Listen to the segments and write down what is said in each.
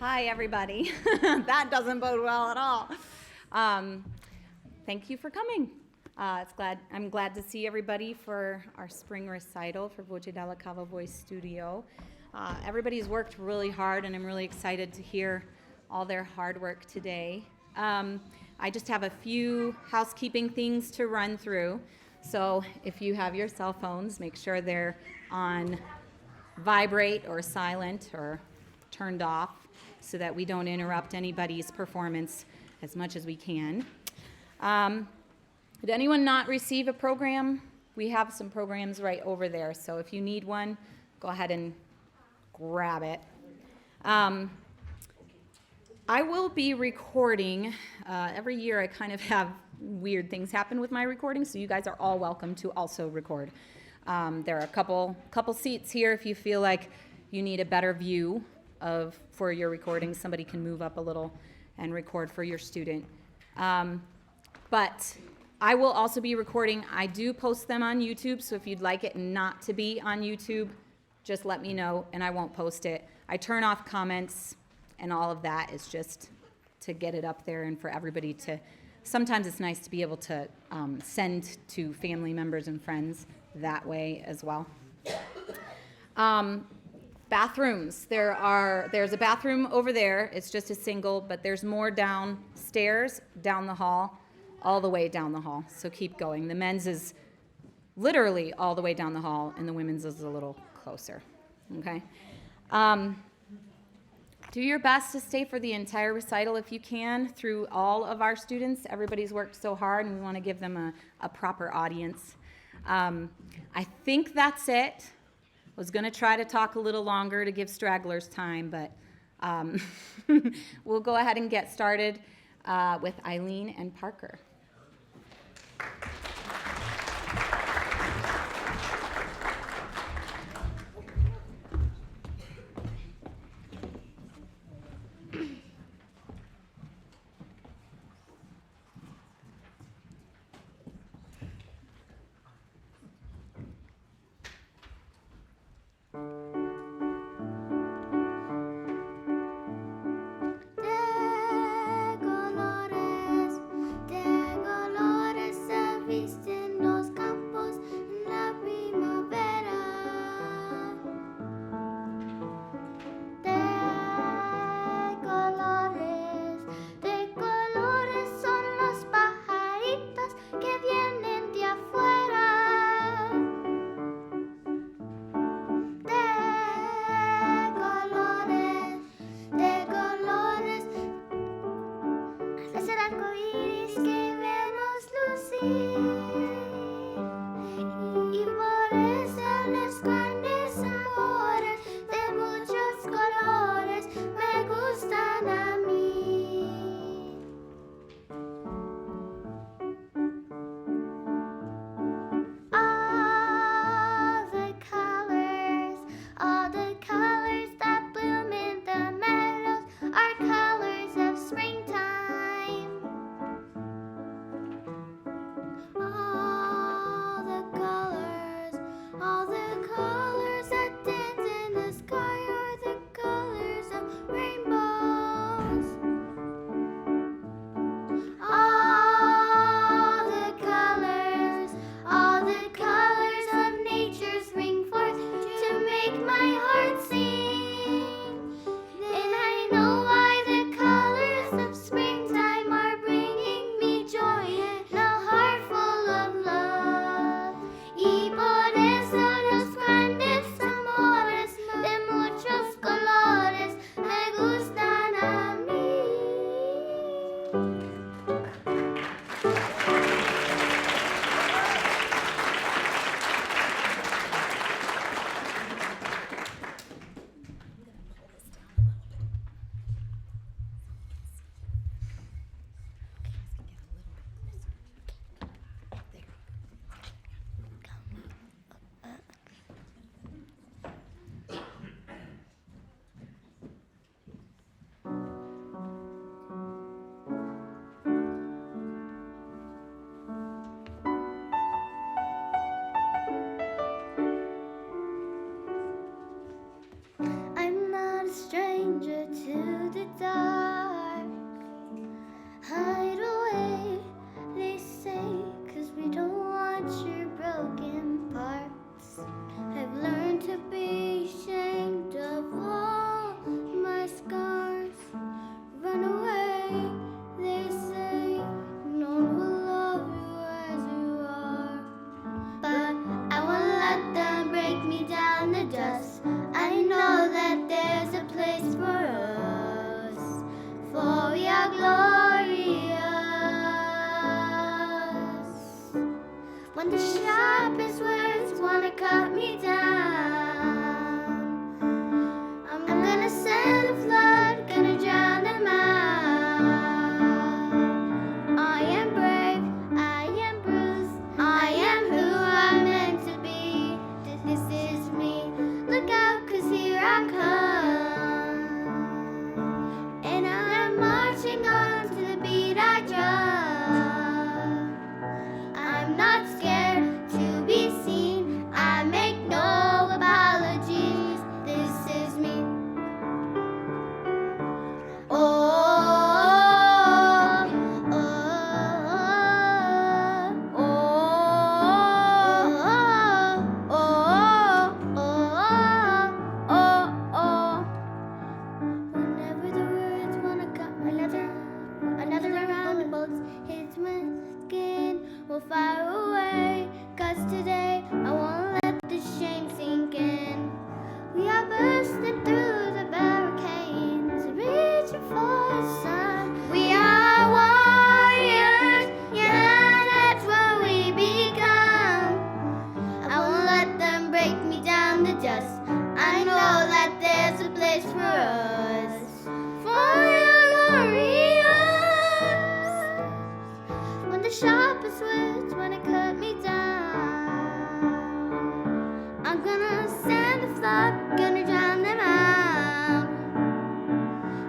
Hi, everybody. That doesn't bode well at all. Um, Thank you for coming. I'm glad to see everybody for our spring recital for Voce dalla Cava Voice Studio. Everybody's worked really hard, and I'm really excited to hear all their hard work today. I just have a few housekeeping things to run through. So if you have your cell phones, make sure they're on vibrate or silent or turned off so that we don't interrupt anybody's performance as much as we can. Did anyone not receive a program? We have some programs right over there, so if you need one, go ahead and grab it. I will be recording. Every year I kind of have weird things happen with my recording, so you guys are all welcome to also record. There are a couple seats here if you feel like you need a better view for your recording. Somebody can move up a little and record for your student. But I will also be recording. I do post them on YouTube, so if you'd like it not to be on YouTube, just let me know and I won't post it. I turn off comments and all of that is just to get it up there and for everybody to, sometimes it's nice to be able to send to family members and friends that way as well. Bathrooms. There's a bathroom over there. It's just a single, but there's more downstairs, down the hall, all the way down the hall. So keep going. The men's is literally all the way down the hall, and the women's is a little closer. Okay? Do your best to stay for the entire recital if you can through all of our students. Everybody's worked so hard, and we want to give them a proper audience. I think that's it. I was going to try to talk a little longer to give stragglers time, but we'll go ahead and get started with Eileen and Parker. De colores, de I'm gonna send a flood, gonna drown them out.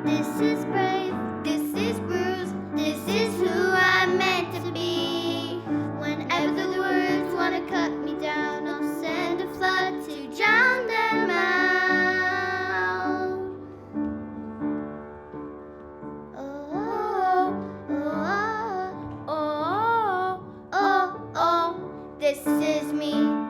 This is brave, this is bruised, this is who I'm meant to be. Whenever the words wanna cut me down, I'll send a flood to drown them out. Oh, oh, oh, oh, oh, this is me.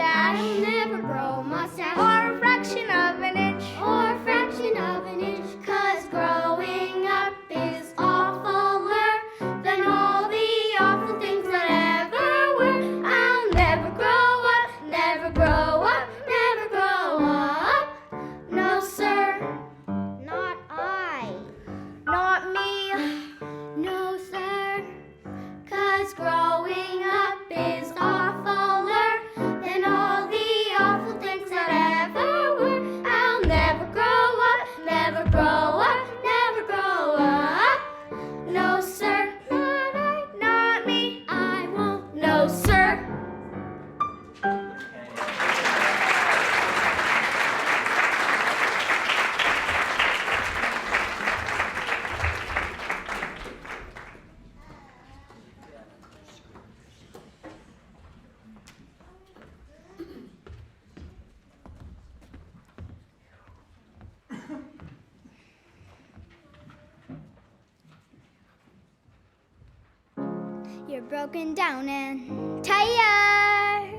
mustache. I'll never grow a mustache. Or a fraction of an inch. Or a fraction of an inch. 'Cause growing up is awfuler than all the awful things that ever were. I'll never grow up, never grow up, never grow up. No, sir. Not I. Not me. No, sir. 'Cause growing up is awfuler than all the awful things that ever were. I'll never grow up, never grow up, never grow up. No, sir. Not I, not me. I won't. No, sir. You're broken down and tired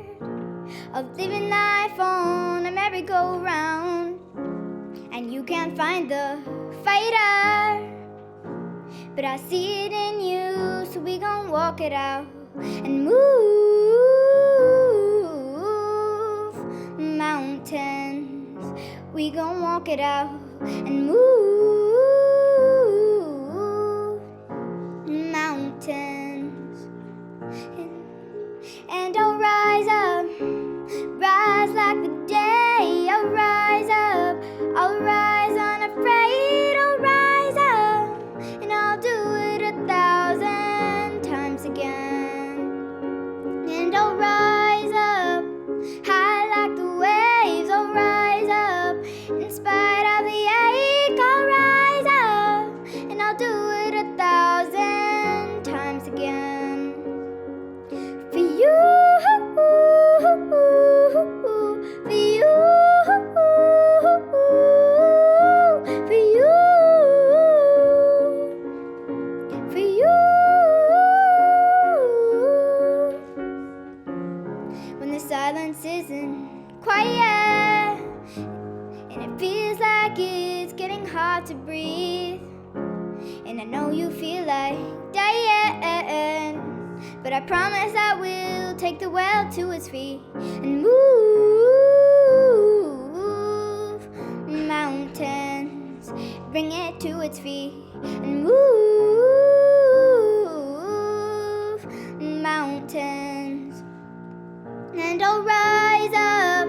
of living life on a merry-go-round, and you can't find the fighter, but I see it in you, so we gon' walk it out and move mountains. We gon' walk it out and move mountains. And I'll rise up, rise like the day. I'll rise up, I'll rise unafraid. I'll rise up, and I'll do it 1,000 times again. And I'll rise up, high like the waves. I'll rise up, in spite of the ache. I'll rise up, and I'll do it 1,000 times again. For you, for you, for you, for you. When the silence isn't quiet and it feels like it's getting hard to breathe, and I know you feel like dying, but I promise I will take the world to its feet and move mountains. Bring it to its feet and move mountains. And I'll rise up,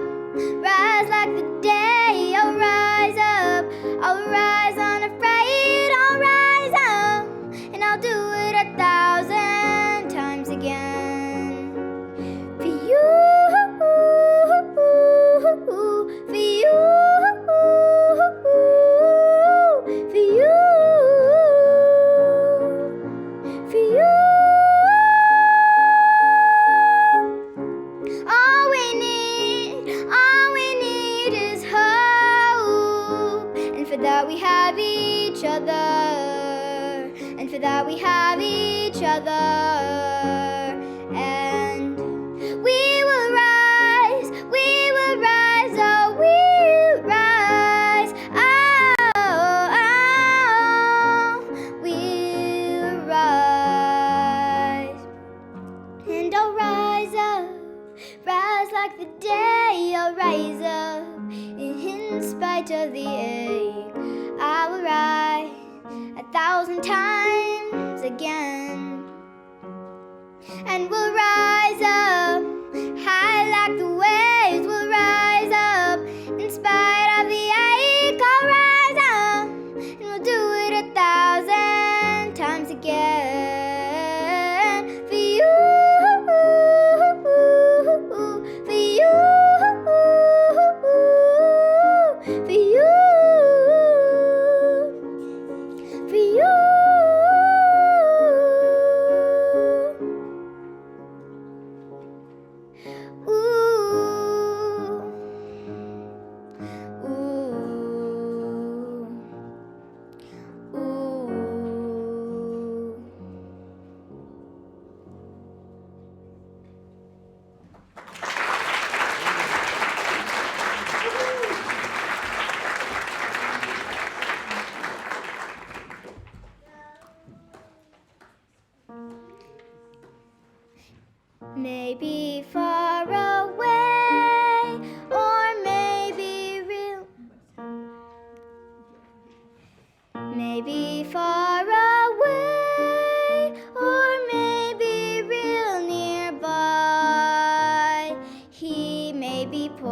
rise like the day. I'll rise up, I'll rise unafraid. I'll rise up, and I'll do it 1,000 times again. For you, for you, for you, for you. All we need is hope, and for that we have each other, and for that we have each other, and we will rise, oh, we'll rise, oh, we'll rise, and I'll rise up, rise like the day. I'll rise up, in spite of the ache. I will rise 1,000 times again, and we'll rise up, high like the waves. We'll rise up, in spite of the ache. I'll rise up, and we'll do it 1,000 times again. For you, for you, for you, for you.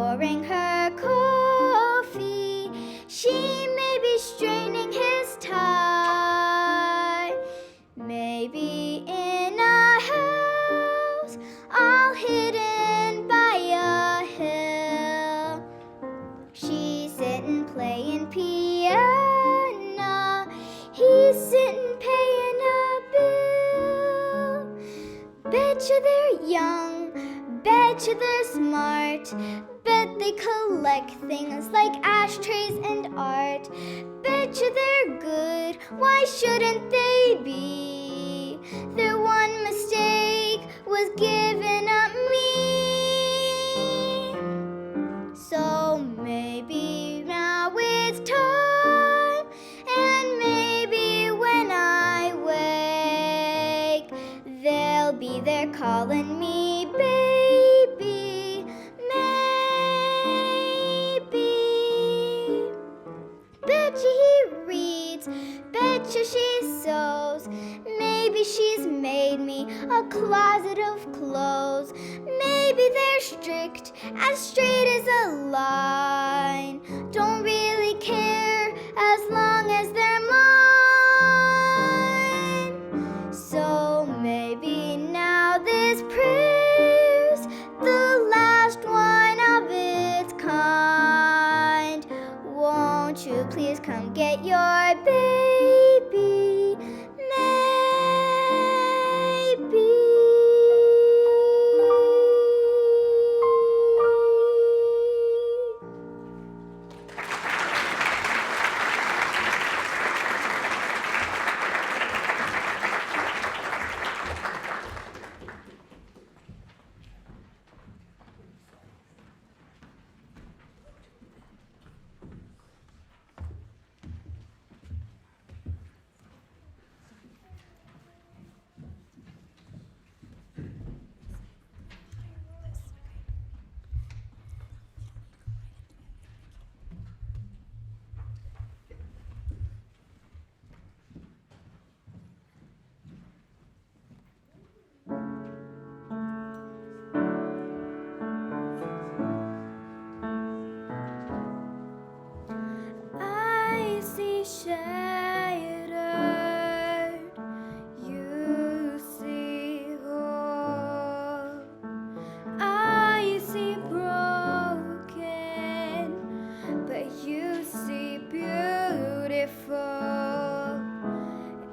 pouring her coffee. She may be straining his tie. Maybe in a house all hidden by a hill. She's sitting playing piano. He's sitting paying a bill. Betcha they're young, betcha they're smart. Bet they collect things like ashtrays and art. Betcha they're good, why shouldn't they be? Their one mistake was giving up me. So maybe now it's time, and maybe when I wake, they'll be there calling me baby, maybe. Betcha he reads, betcha she sews. Maybe she's made me a closet of clothes. Maybe they're strict, as straight as a line. Don't really care as long as they're mine. So maybe now this prayer's the last one of its kind. Won't you please come get your baby, maybe. I see shattered, you see whole. I see broken, but you see beautiful.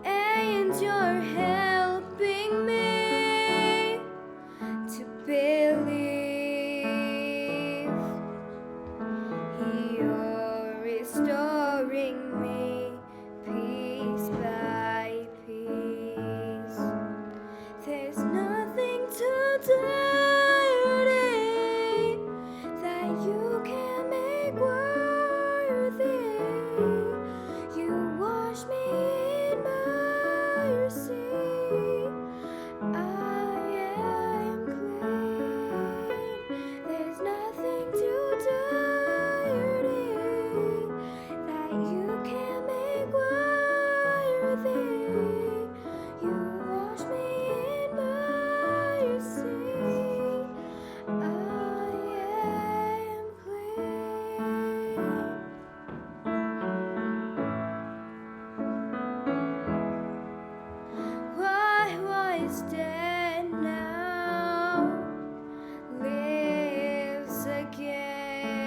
And you're helping me to believe. You're restoring me piece by piece. There's nothing too dirty that you can make worthy. You wash me in mercy. I am clean. There's nothing too dirty that you can make worthy. You wash me in mercy. I am clean. Why was dead now lives again.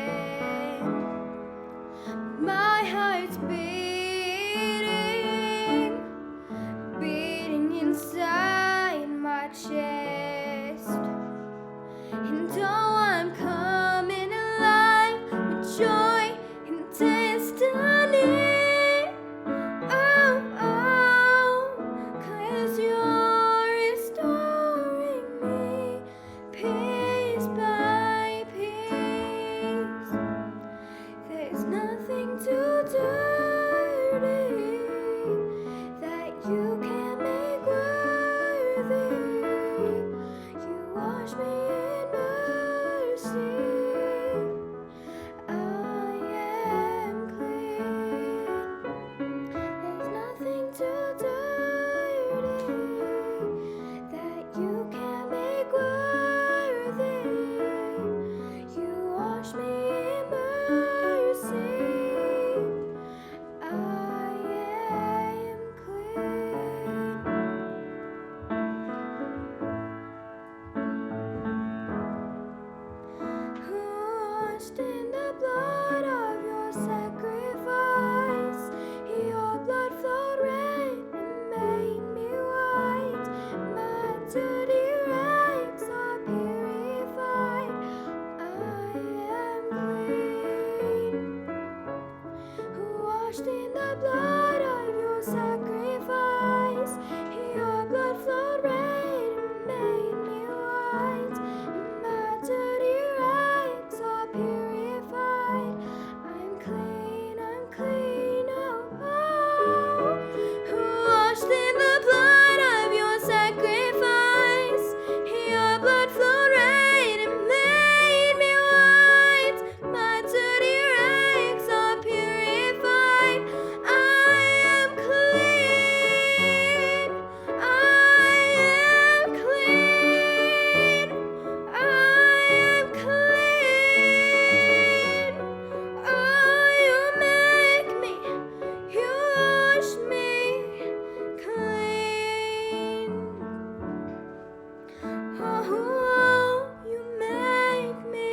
My heart's beating, beating inside my chest. And oh, I'm coming alive with joy and destiny. Oh, oh, 'cause you're restoring me piece by piece. There's nothing to do. in the blood of your sacrifice. Your blood flowed red and made me white. My dirty rags are purified. I am clean. Washed in the blood of your sacrifice. Your blood flowed red and made me white. My dirty rags are purified. I'm clean, oh, oh. Washed in the blood of your sacrifice. Your blood flowed red and made me white. My dirty rags are purified. I am clean. I am clean. I am clean. Oh, you make me, you wash me clean. Oh, you make me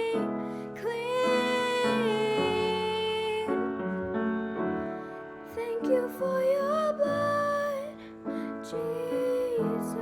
clean. Thank you for your blood, Jesus.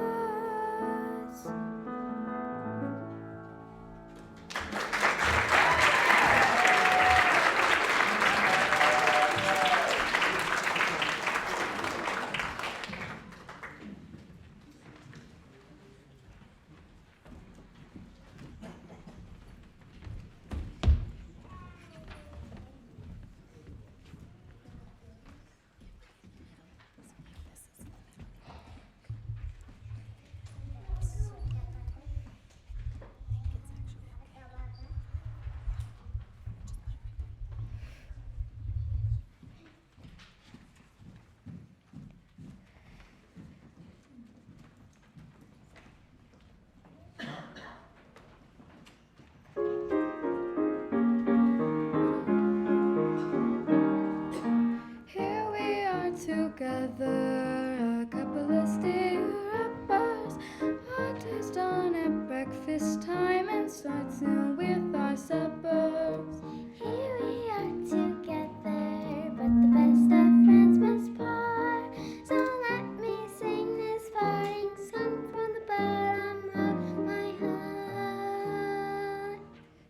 Here we are together, a couple of stir-uppers. Our taste on at breakfast time and start soon with our suppers. Here we are together, but the best of friends must part. So let me sing this parting song from the bottom of my heart.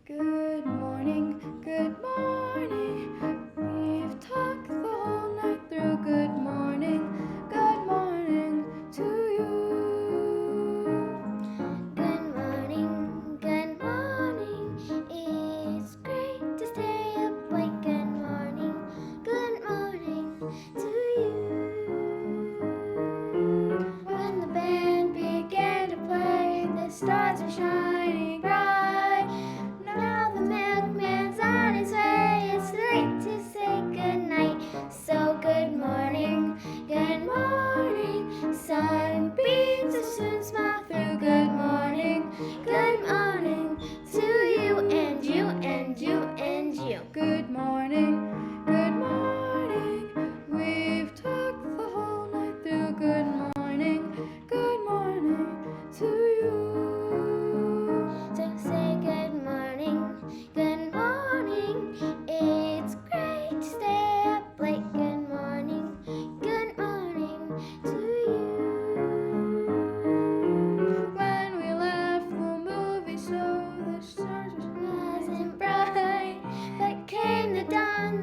Good morning, good morning. We've talked the whole night through. Good morning to you. Good morning, good morning. It's great to stay up late. Good morning to you. When the band began to play, the stars were shining bright. Now the milkman's on his way. It's late to say goodnight. So good morning, good morning. Sunbeams will soon smile through. Good morning to you and you and you and you. Good morning, good morning. We've talked the whole night through. Good morning to you. So say good morning, good morning. It's great to stay up late. Good morning to you. When we left the movie show, the stars were rising bright. But came the dawn,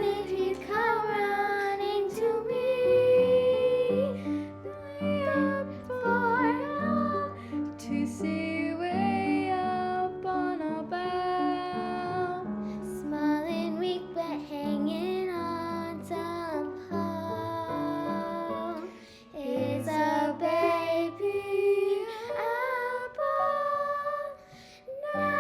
did he come running to me? Way up for help to see way up on a bough. Smiling weak but hanging on somehow. Is a baby apple now.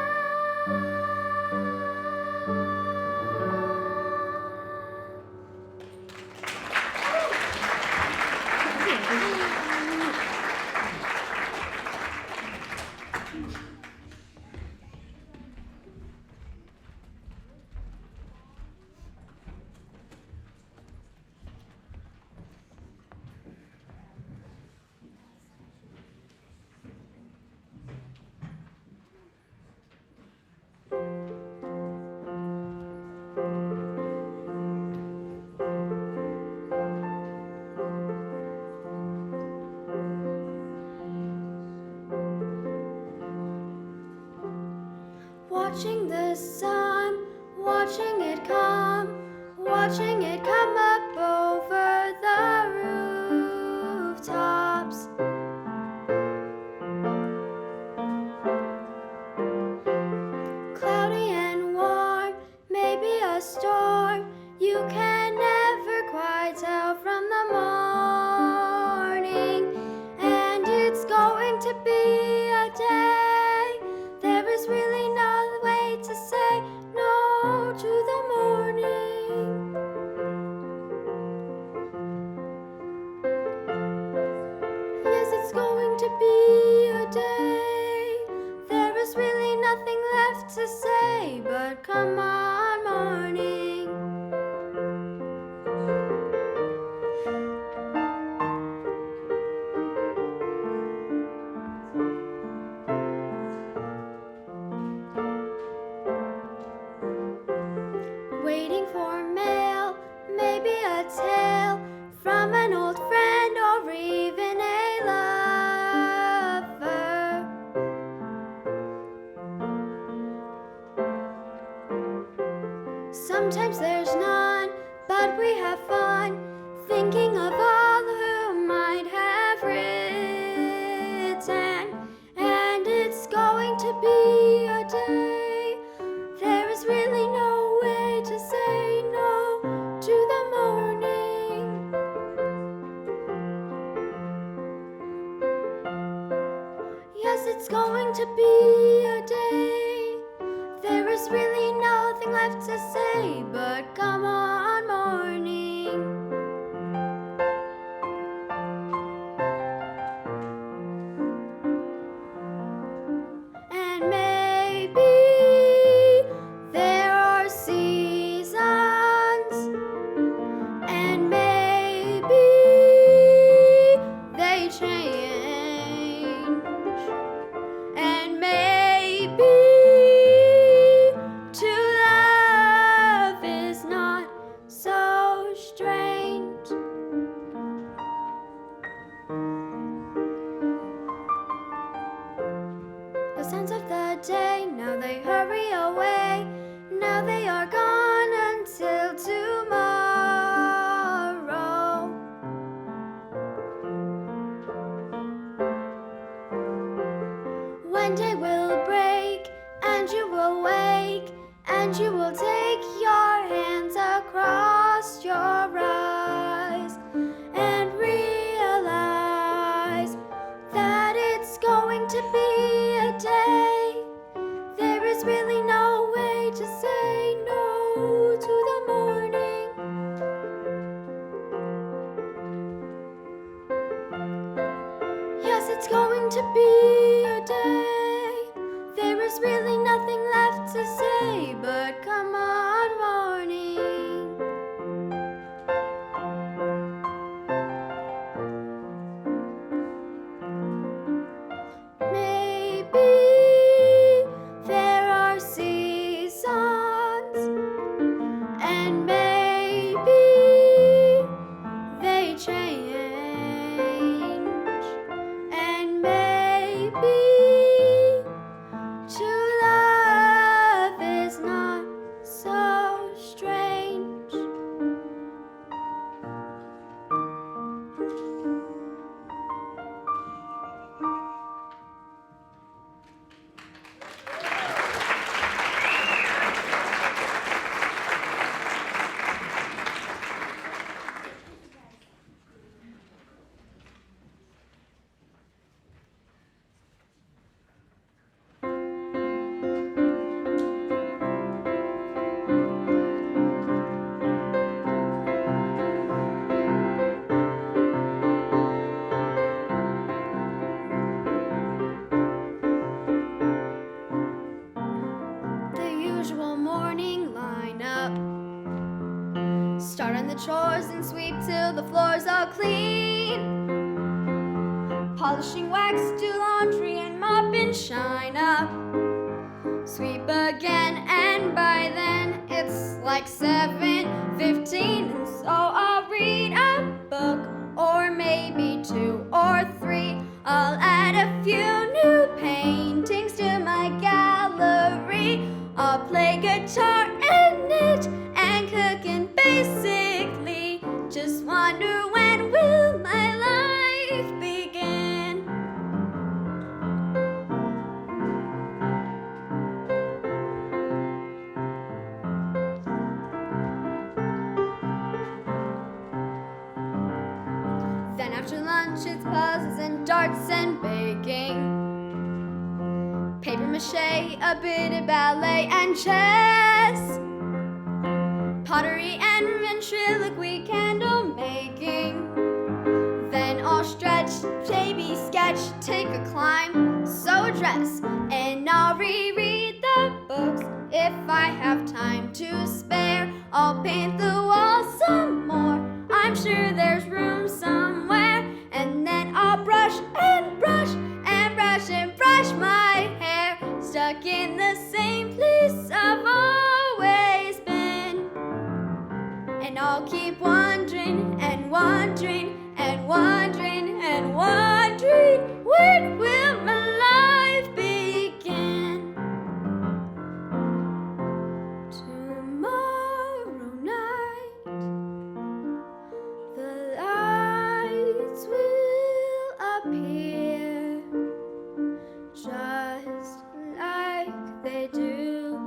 Watching the sun, watching it come up over the rooftops. Cloudy and warm, maybe a storm. You can never quite tell from the morning. And it's going to be a day. There is really no way to say no to the morning. Yes, it's going to be a day. There is really nothing left to say, but come on, morning. Waiting for mail, maybe a tale from an old friend or even a lover. Sometimes there's none, but we have fun thinking of all who might have written. And it's going to be a day. There is really no way to say no to the morning. Yes, it's going to be a day. There is really nothing left to say, but come on, morning. And maybe there are seasons, and maybe they change, and maybe to love is not so strange. The sounds of the day, now they hurry away. Now they are gone until tomorrow. One day will break, and you will wake, and you will take your hands across your eyes and realize that it's going to be a day. There is really no way to say no to the morning. Yes, it's going to be a day. There is really nothing left to say, but come on, morning. Maybe there are seasons, and maybe they change, and maybe Start on the chores and sweep till the floor's all clean. Polishing wax, do laundry and mop and shine up. Sweep again, and by then it's like 7:15, and so I'll read a book, or maybe 2 or 3. I'll add a few new paintings to my gallery. I'll play guitar and knit and cook, and basically just wonder, when will my life begin? Then after lunch it's puzzles and darts and baking, paper mache, a bit of ballet and chess, pottery and ventriloquy, candle making. Then I'll stretch, maybe sketch, take a climb, sew a dress, and I'll reread the books. If I have time to spare, I'll paint the walls some more. I'm sure there's room somewhere. And then I'll brush and brush and brush and brush my hair, stuck in the same place I've always been. And I'll keep wondering and wondering and wondering and wondering, when will my life begin? Tomorrow night the lights will appear, just like they do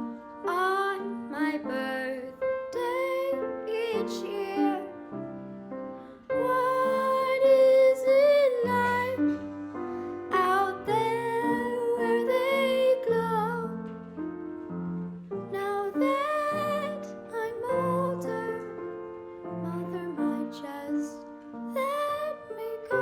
on my birthday each year. What is it like out there where they glow? Now that I'm older, Mother might just let me go.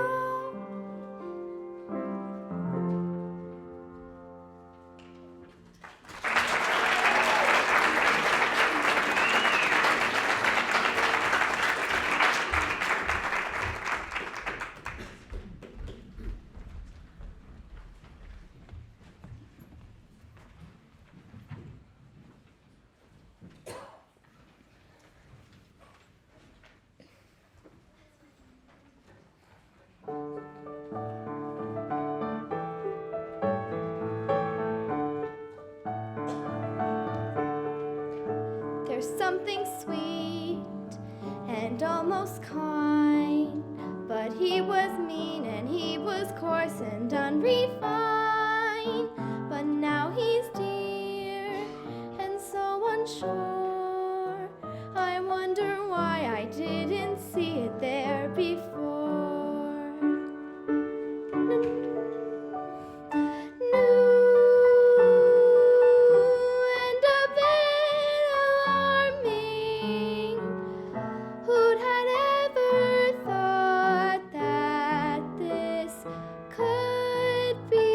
There's something sweet and almost kind, but he was mean and he was coarse and unrefined. But now he's dear and so unsure. I wonder why I didn't see it there before. And a bit alarming. Who'd had ever thought that this could be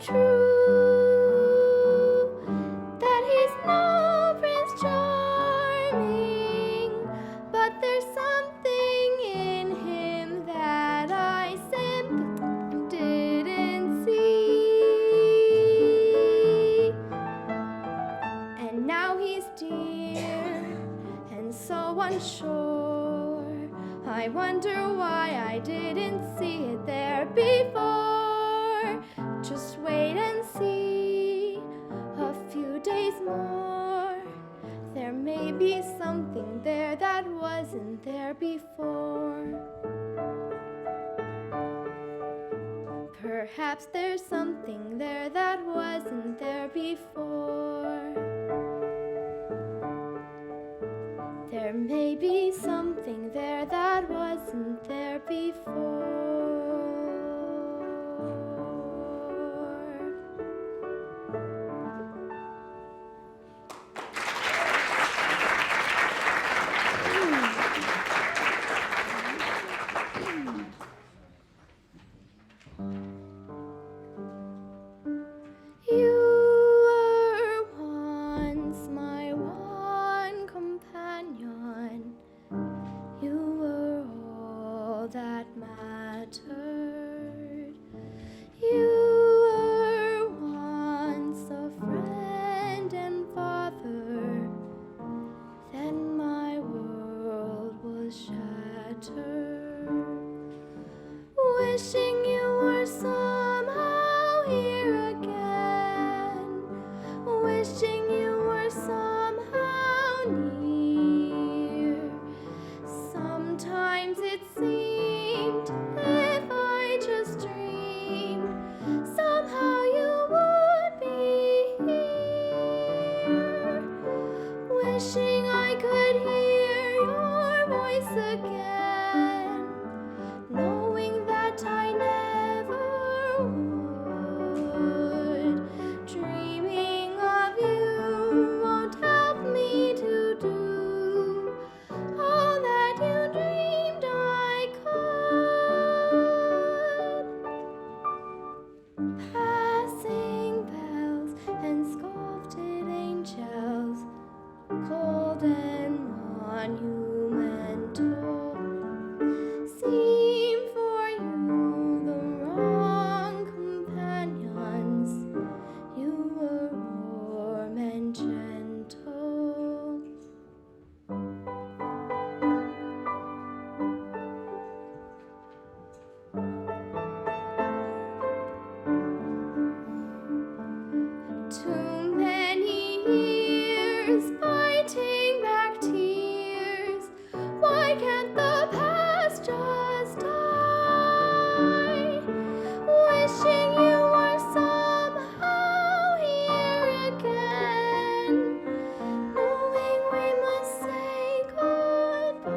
true? That he's no Prince Charming, but there's something in him that I simply didn't see. And now he's dear and so unsure. I wonder why I didn't see it there before. Just wait and see a few days more. There may be something there that wasn't there before. Perhaps there's something there that wasn't there before. There may be something there that wasn't there before. You were wishing you were somehow near. Sometimes it seemed if I just dreamed, somehow you would be here. Wishing I could hear your voice again, knowing that I never would. Dreaming of you won't help me to do all that you dreamed I could. Passing bells and sculpted angels, cold and monumental, seem for you the wrong companions. You were warm and gentle. Too many years fighting back tears. Why can't the past just die? Wishing you were somehow here again, knowing we must say goodbye.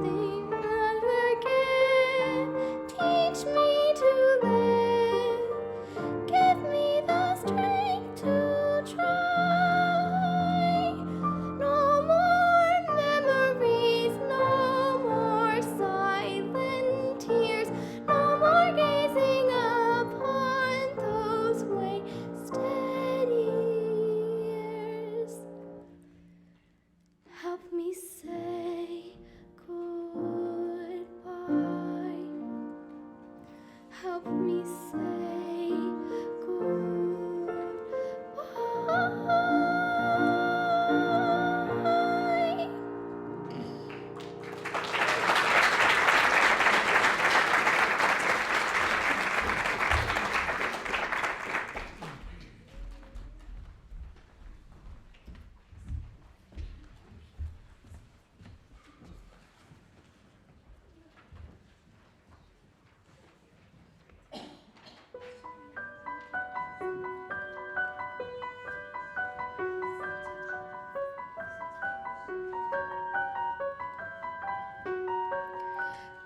Think and forgive, teach me to live, give me the strength to try. No more memories, no more silent tears, no more gazing upon those wasted years. Help me say goodbye. Help me say goodbye.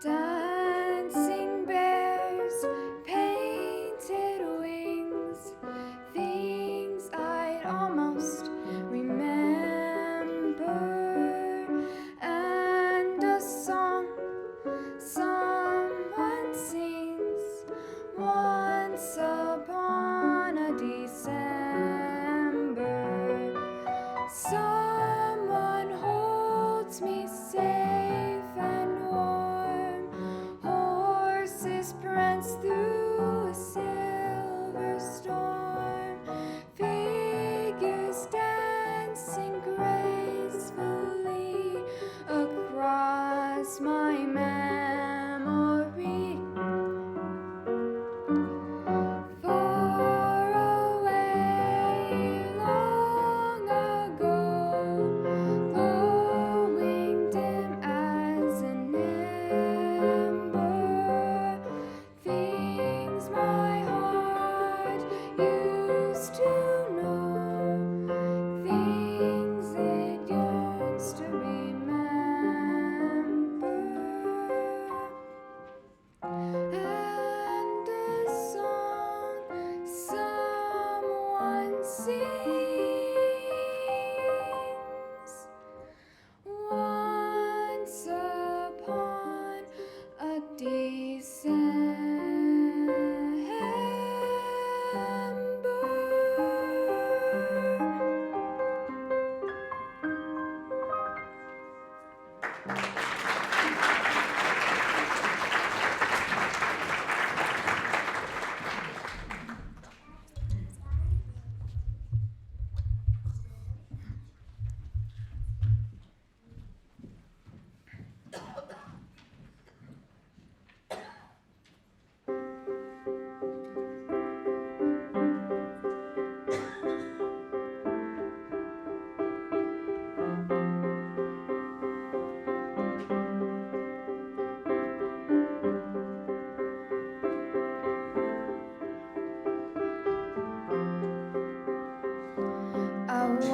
Dancing bears, painted wings, things I'd almost remember, and a song someone sings once upon a December. Someone holds me safe and warm. Horses prance through a silver storm. Figures dancing gracefully across my memory. Far away long ago,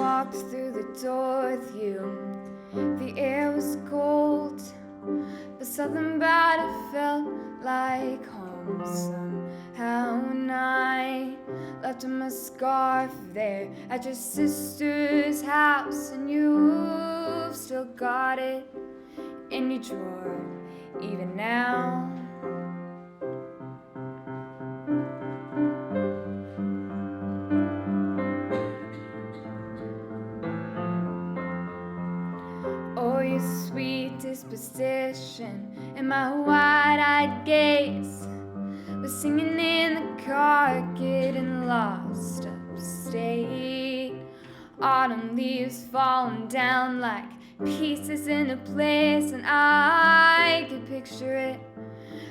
walked through the door with you. The air was cold, but something about it felt like home somehow. And I left my scarf there at your sister's house, and you've still got it in your drawer even now. Oh, your sweet disposition and my wide-eyed gaze was singing in the car, getting lost upstate. Autumn leaves falling down like pieces in a place, and I could picture it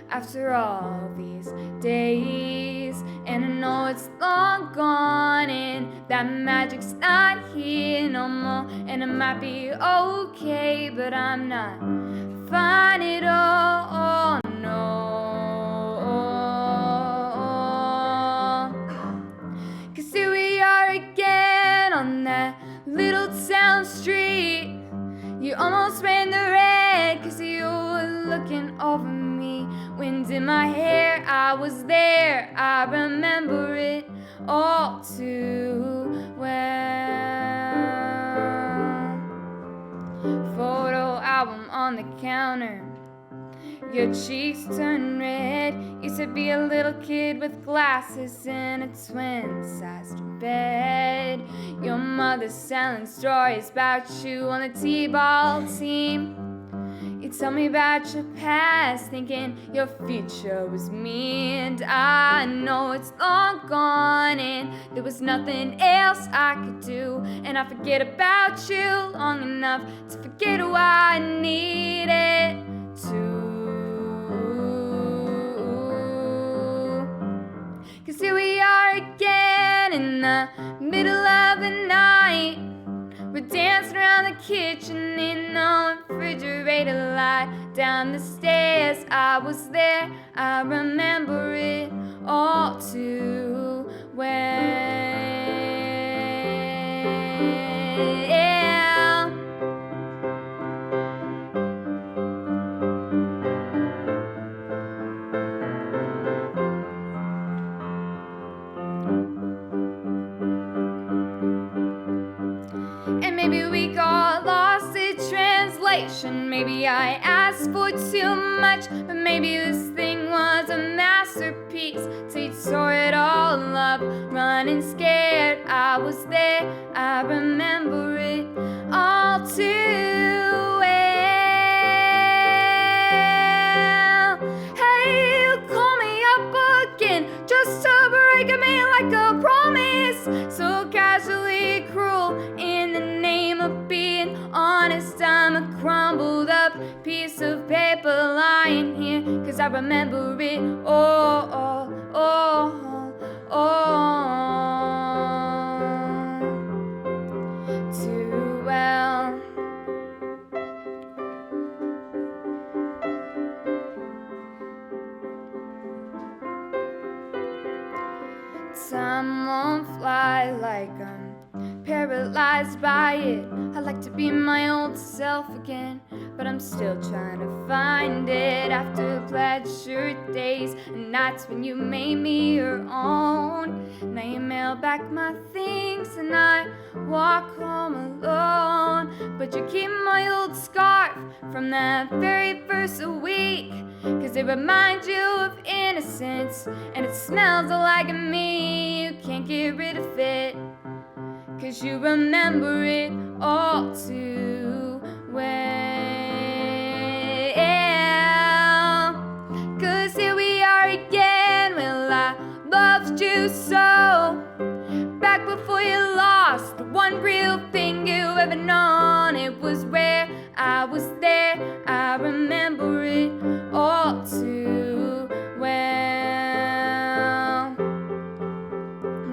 after all these days. And I know it's long gone and that magic's not here no more, and it might be okay, but I'm not fine at all, no. 'Cause here we are again on that little town street. You almost ran the red 'cause you were looking over me. Wind in my hair, I was there, I remember it all too well. Photo album on the counter, your cheeks turn red. Used to be a little kid with glasses in a twin-sized bed. Your mother selling stories about you on the t-ball team. You tell me about your past, thinking your future was me. And I know it's long gone and there was nothing else I could do. And I forget about you long enough to forget who I needed to. 'Cause here we are again in the middle of the night. We're dancing around the kitchen in the refrigerator light. Down the stairs, I was there, I remember it all too well. And maybe we got lost in translation. Maybe I asked for too much, but maybe this thing was a masterpiece. So you tore it all up, running scared. I was there, I remember it all too well. Hey, you call me up again just to break me like a promise. So casually cruel in the name of being honest. I'm a crumbled up piece of paper lying here, 'cause I remember it all too well. Time won't fly like I'm paralyzed by it. I'd like to be my old self again, but I'm still trying to find it. After pleasure days and nights when you made me your own. Now you mail back my things and I walk home alone. But you keep my old scarf from that very first week, 'cause it reminds you of innocence and it smells like me. You can't get rid of it, 'cause you remember it all too well. 'Cause here we are again, well I loved you so. Back before you lost the one real thing you ever known. It was where I was there, I remember it all too well.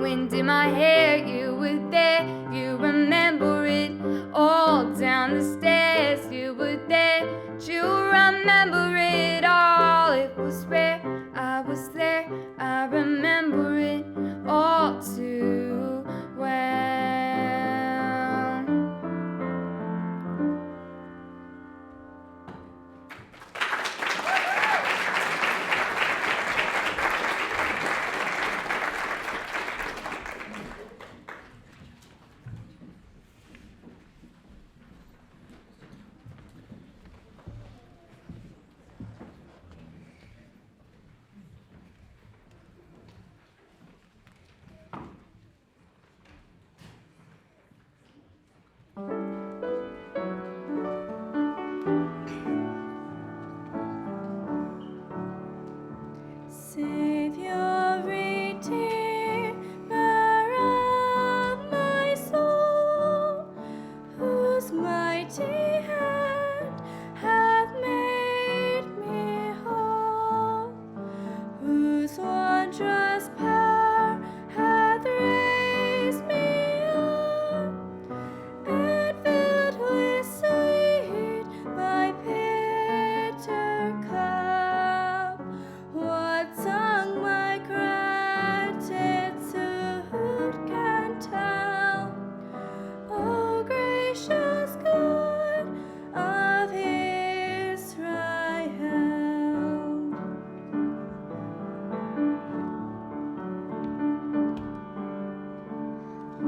Wind in my hair, you were there, you remember it all. Down the stairs, you were there, you remember it all. It was where I was there, I remember it all too well.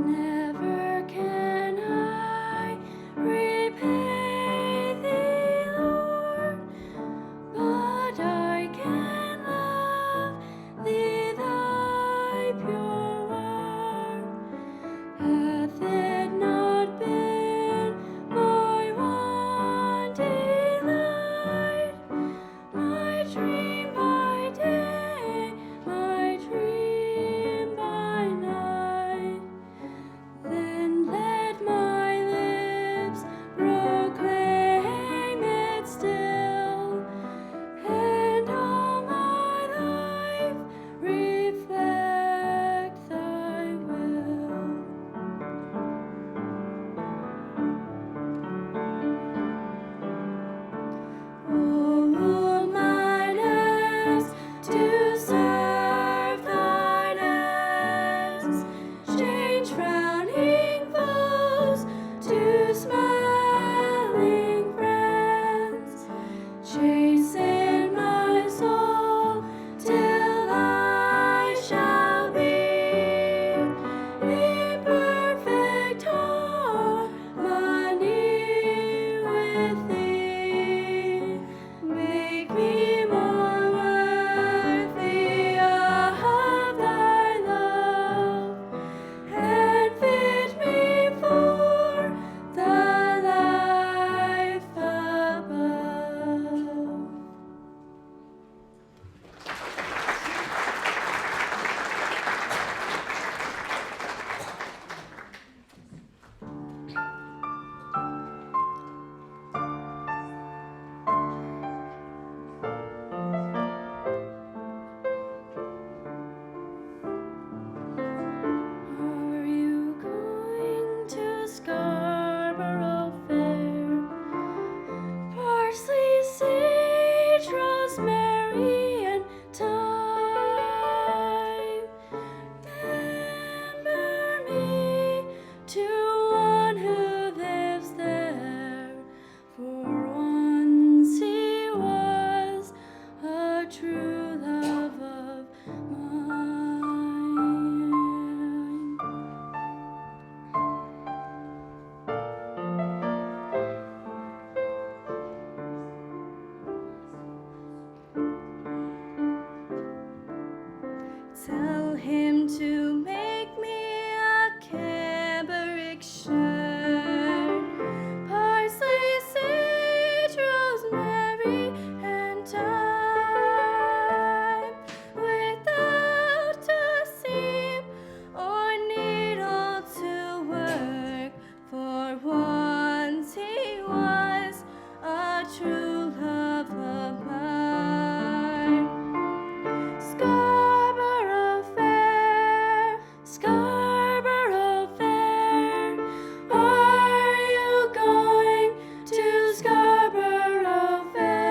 Never can I repay thee, Lord, but I can love thee, thy pure word. Hath it not been my one delight, my dream by day, my dream by night? Then let my lips proclaim it still, and all my life reflect thy will. Oh, mine hands to serve thine ends, change frowning foes to smiling friends, chasten my soul till I shall be in perfect harmony with thee. Make me more worthy of thy love, and fit me for the life above. Are you going to Scarborough Fair? Parsley, sage, rosemary, and thyme. Remember me to one who lives there, for once he was a true love of mine. Tell him to make me a cambric shirt, parsley, sage, rosemary, and thyme, without a seam or needle to work, for once he was a true love of mine. Scarborough Fair, Scarborough Fair, are you going to Scarborough Fair?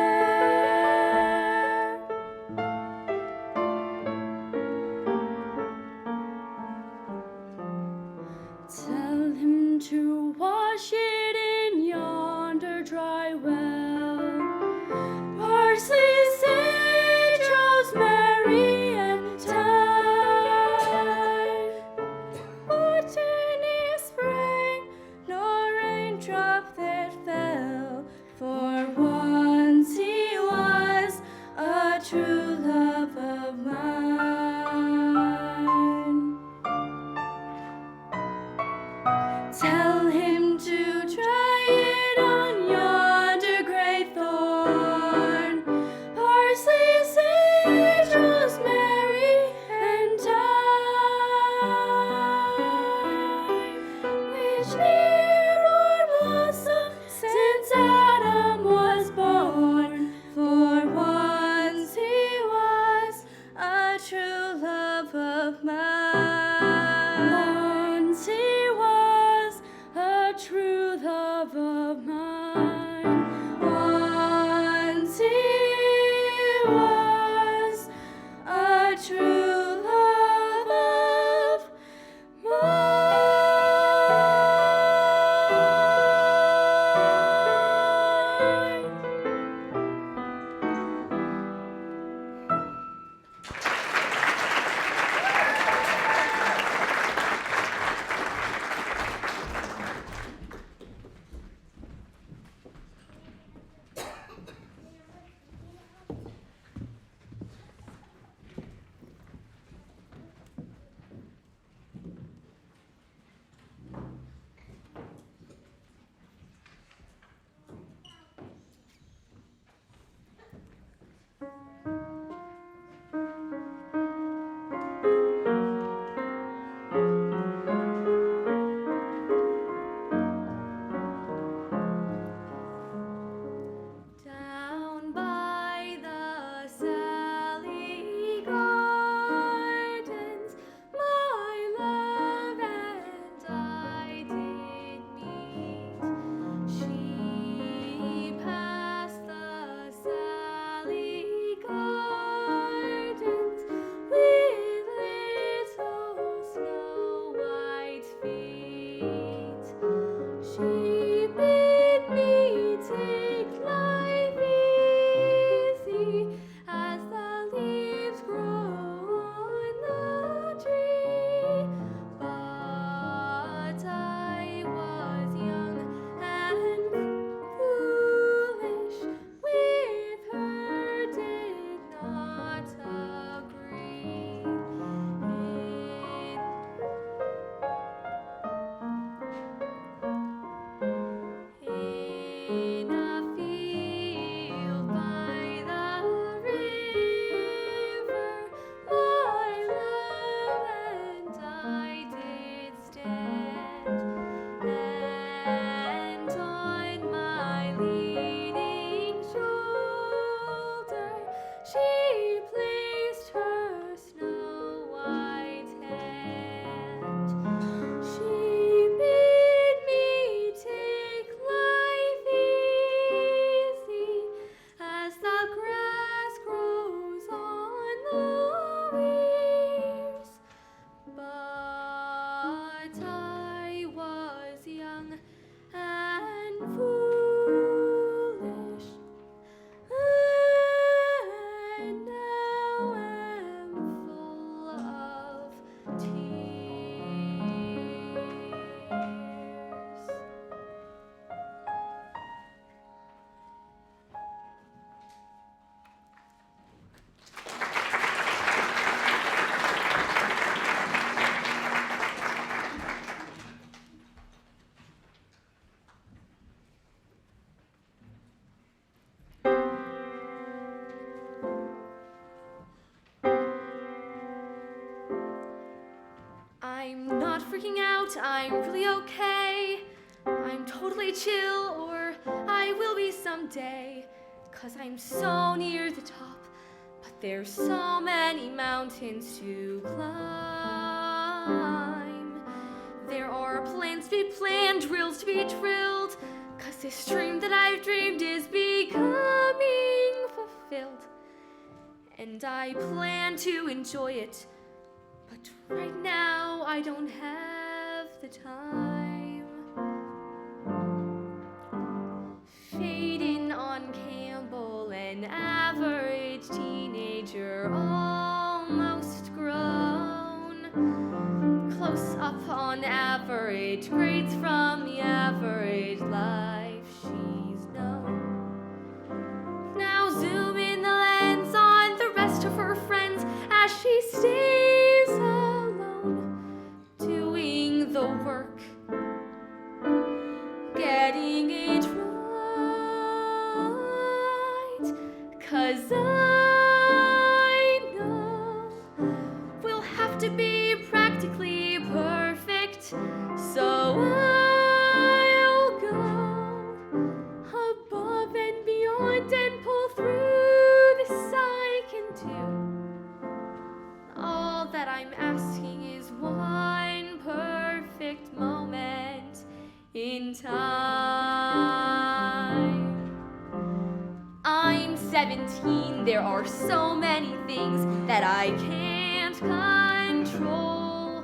Tell him to wash it in yonder dry well, parsley, sage, rosemary, and thyme. What any spring, nor raindrop that fell, for once he was a true love of mine. Tell him to try it on yonder gray thorn, parsley, sage, rosemary, and thyme, which ne'er would blossom since Adam was born, for once he was a true love of mine. Once he was a true love of mine. Once he was a true love of mine. that I was young and foolish, and now am full of tears. I'm not freaking out, I'm really okay. I'm totally chill, or I will be someday. 'Cause I'm so near the top, but there's so many mountains to climb. There are plans to be planned, drills to be drilled. 'Cause this dream that I've dreamed is becoming fulfilled. And I plan to enjoy it. But right now, I don't have the time. Fading on Campbell, an average teenager, almost grown. Close up on average grades from the average life she's known. Now zoom in the lens on the rest of her friends as she stays alone, doing the work, getting it right. 'Cause I know we'll have to be practically perfect, so I'll go above and beyond and pull through this I can do. All that I'm asking is one perfect moment in time. I'm 17, there are so many things that I can't control.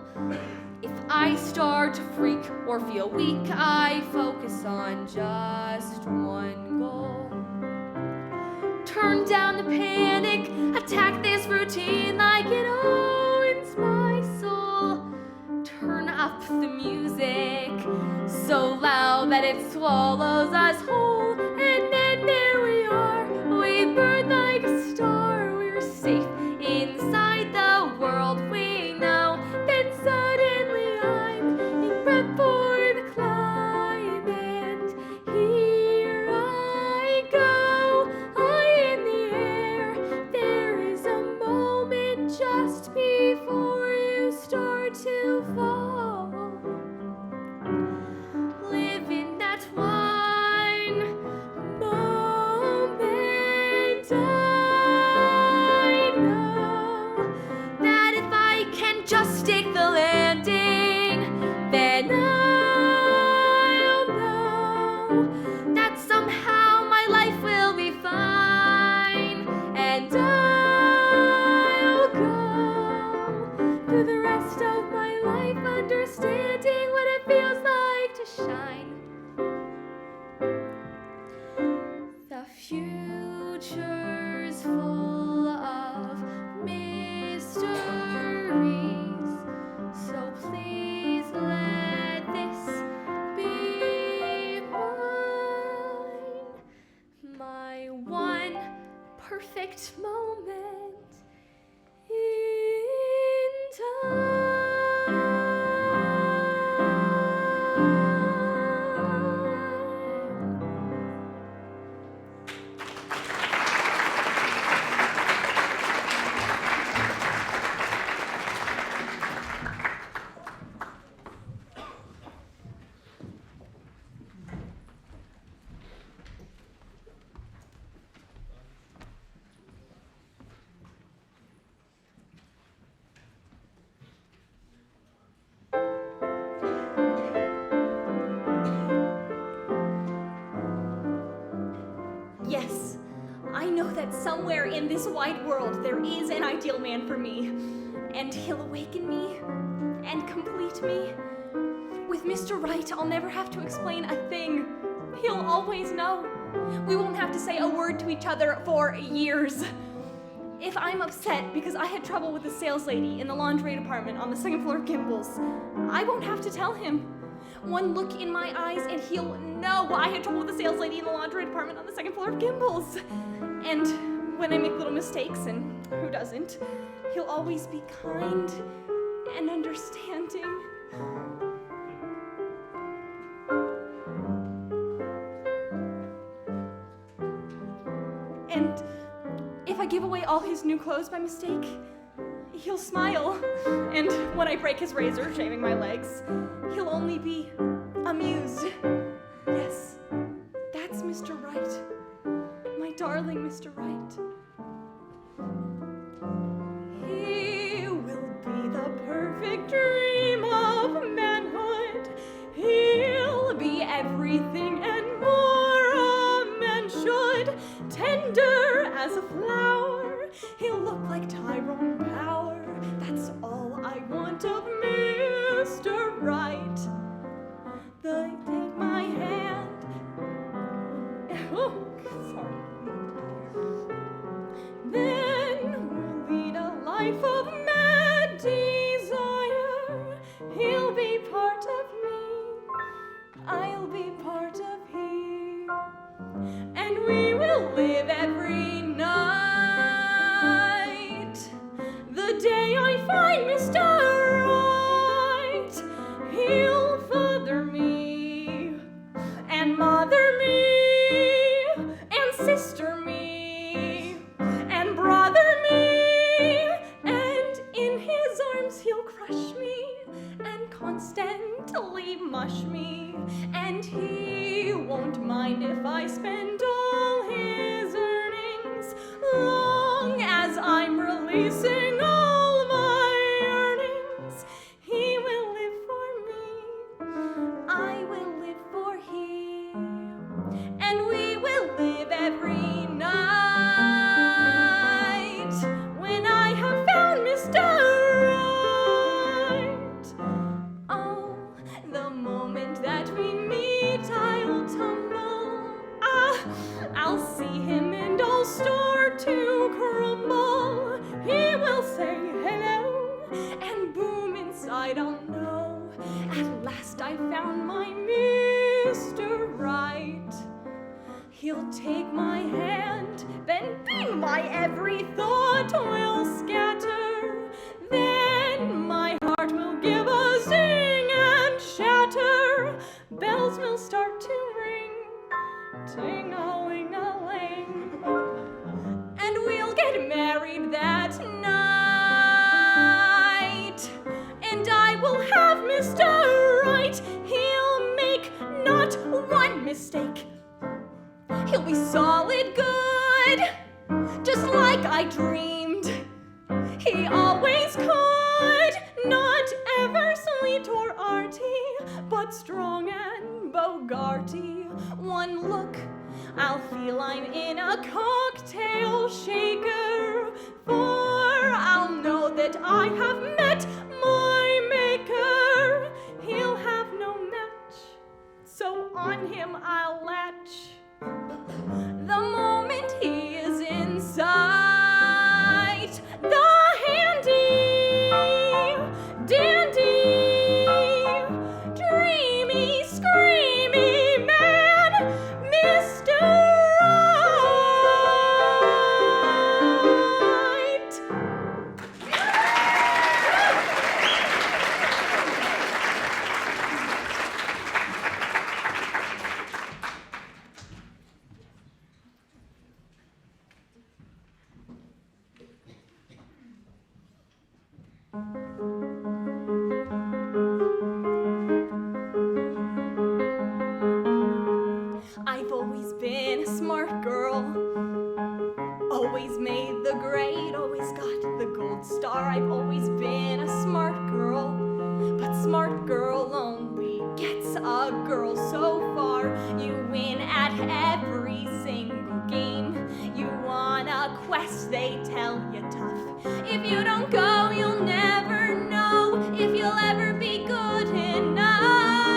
If I start to freak or feel weak, I focus on just one goal. Turn down the panic, attack this routine like it owns my soul. Turn up the music so loud that it swallows us whole. And then there we are, we burn like a star. We're safe inside the world we know. Then suddenly I'm in prep for the climb, and here I go, high in the air. There is a moment just before you start to fall. Live in that one moment. I know that if I can just take the landing, then I'll know that somehow my life will be fine. And I'll go through the rest of my life understanding what it feels like to shine. The future's full of mysteries, so please let this be mine. My one perfect moment in Yes, I know that somewhere in this wide world there is an ideal man for me, and he'll awaken me and complete me With Mr. Right, I'll never have to explain a thing. He'll always know. We won't have to say a word to each other for years. If I'm upset because I had trouble with the sales lady in the laundry department on the second floor of Gimbel's, I won't have to tell him. One look in my eyes and he'll know I had trouble with the sales lady in the laundry department on the second floor of Gimbel's. And when I make little mistakes, and who doesn't, he'll always be kind and understanding. And if I give away all his new clothes by mistake, he'll smile. And when I break his razor shaving my legs, he'll only be amused. Yes, that's Mr. Right. My darling Mr. Right. He will be the perfect dream of manhood. He'll be everything and more a man should. Tender as a flower, he'll look like Tyrone Power. That's all I want of Mr. Right. They take my hand. Oh, sorry. Then we'll lead a life of mad desire. He'll be part of me. I'll be part of him. And we will live every night. The day I find Mr. Right, he'll father me, and mother me, and sister me, and brother me, and in his arms he'll crush me, and constantly mush me, and he won't mind if I spend all his earnings, long as I'm releasing all my earnings. He will live for me, I will live for him, and we will live every night. When I have found Mr. Right, oh, the moment that we meet, I'll tumble. I'll see him and I'll start to crumble. He will say hello, and boom, inside I'll know. At last I found my Mr. Right. He'll take my hand, then bing, my every thought will scatter. Then my heart will give a zing and shatter. Bells will start to ring, ting-a-ling-a-ling. And we'll get married that night. And I will have Mr. Right. He'll make not one mistake. He'll be solid good, just like I dreamed. He always could, not ever sweet or arty, but strong and bogarty. One look, I'll feel I'm in a cocktail shaker, for I'll know that I have met my maker. He'll have no match, so on him I'll latch. The moment he is in sight, the handy dandy, dreamy, screamy man, Mr. Right. I've always been a smart girl, always made the grade, always got the gold star. I've always been a smart girl, but smart girl only gets a girl so far. You win at every single game. You want a quest, they tell you tough. If you don't go, you'll never know if you'll ever be good enough.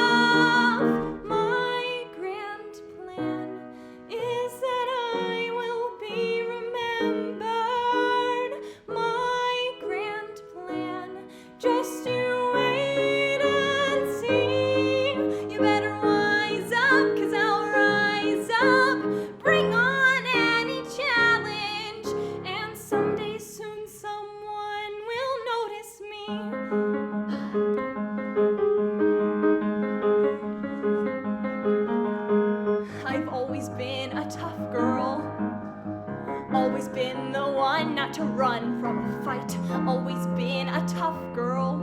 to run from a fight. Always been a tough girl,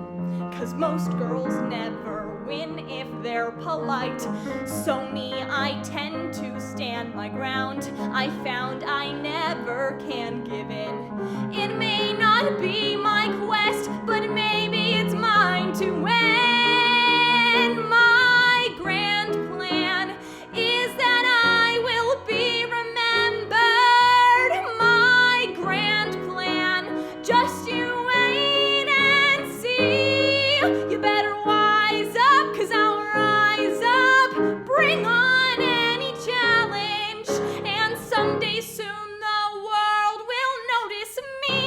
'cause most girls never win if they're polite. So me, I tend to stand my ground. I found I never can give in. It may not be my quest, but maybe it's mine to win. My grand plan is that I will be remembered. My grand plan, just you wait and see. You better wise up, 'cause I'll rise up. Bring on any challenge, and someday soon the world will notice me.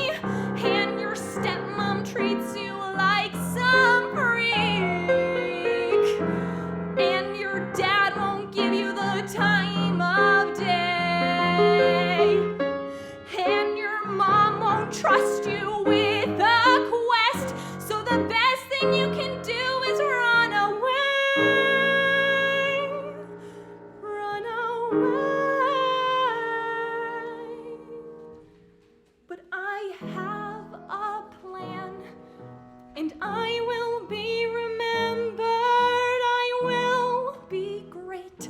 And your stepmom treats you like some freak, and your dad won't give you the time of day, and your mom won't trust you with a quest. So the best thing you can do is run away. Run away. But I have a plan, and I will be remembered. I will be great.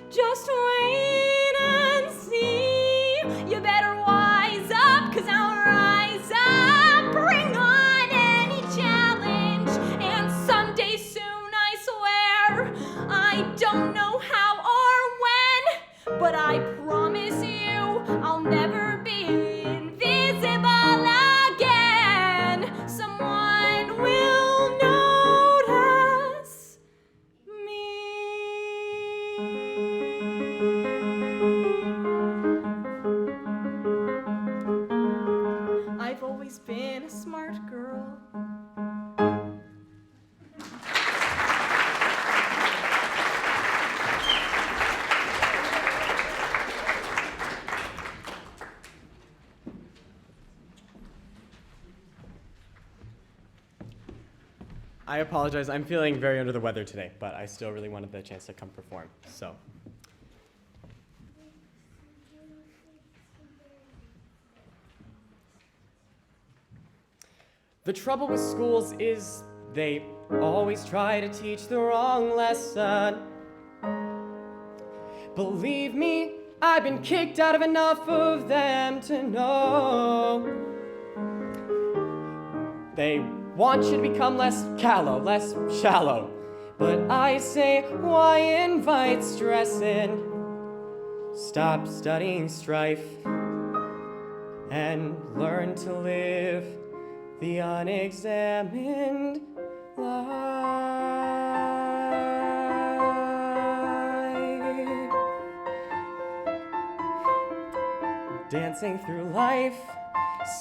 Just wait and see. You better wise up, 'cause I'll rise up. Bring on any challenge, and someday soon, I swear. I don't know how or when, but I promise you I'll never be invisible again. Someone will notice me. I've always been a smart girl. I apologize. I'm feeling very under the weather today, but I still really wanted the chance to come perform. So, the trouble with schools is they always try to teach the wrong lesson. Believe me, I've been kicked out of enough of them to know. They want you to become less callow, less shallow. But I say, why invite stress in? Stop studying strife and learn to live the unexamined life. Dancing through life,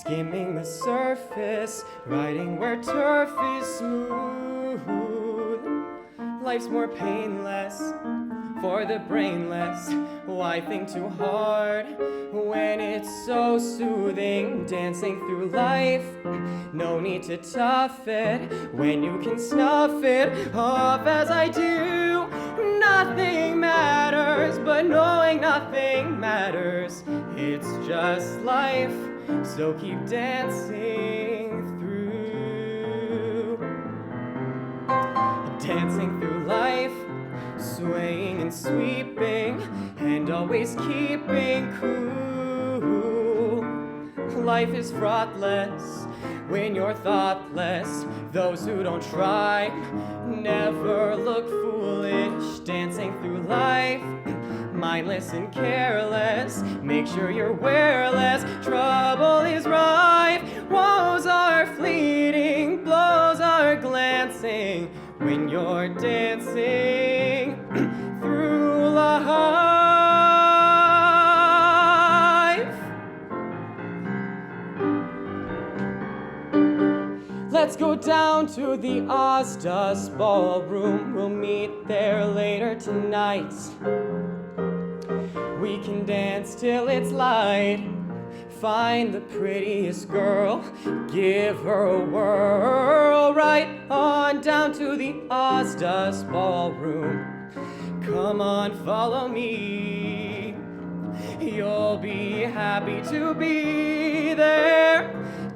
skimming the surface, riding where turf is smooth. Life's more painless for the brainless. Why think too hard when it's so soothing? Dancing through life, no need to tough it when you can snuff it off as I do. Nothing matters, but knowing nothing matters. It's just life, so keep dancing through. Dancing through life, swaying and sweeping, and always keeping cool. Life is fraughtless when you're thoughtless. Those who don't try never look foolish. Dancing through life, mindless and careless. Make sure you're wearless. Trouble is rife. Woes are fleeting. Blows are glancing when you're dancing through life. Let's go down to the Ozdust Ballroom. We'll meet there later tonight. We can dance till it's light. Find the prettiest girl, give her a whirl. Right on down to the Ozdust Ballroom. Come on, follow me. you'll be happy to be there.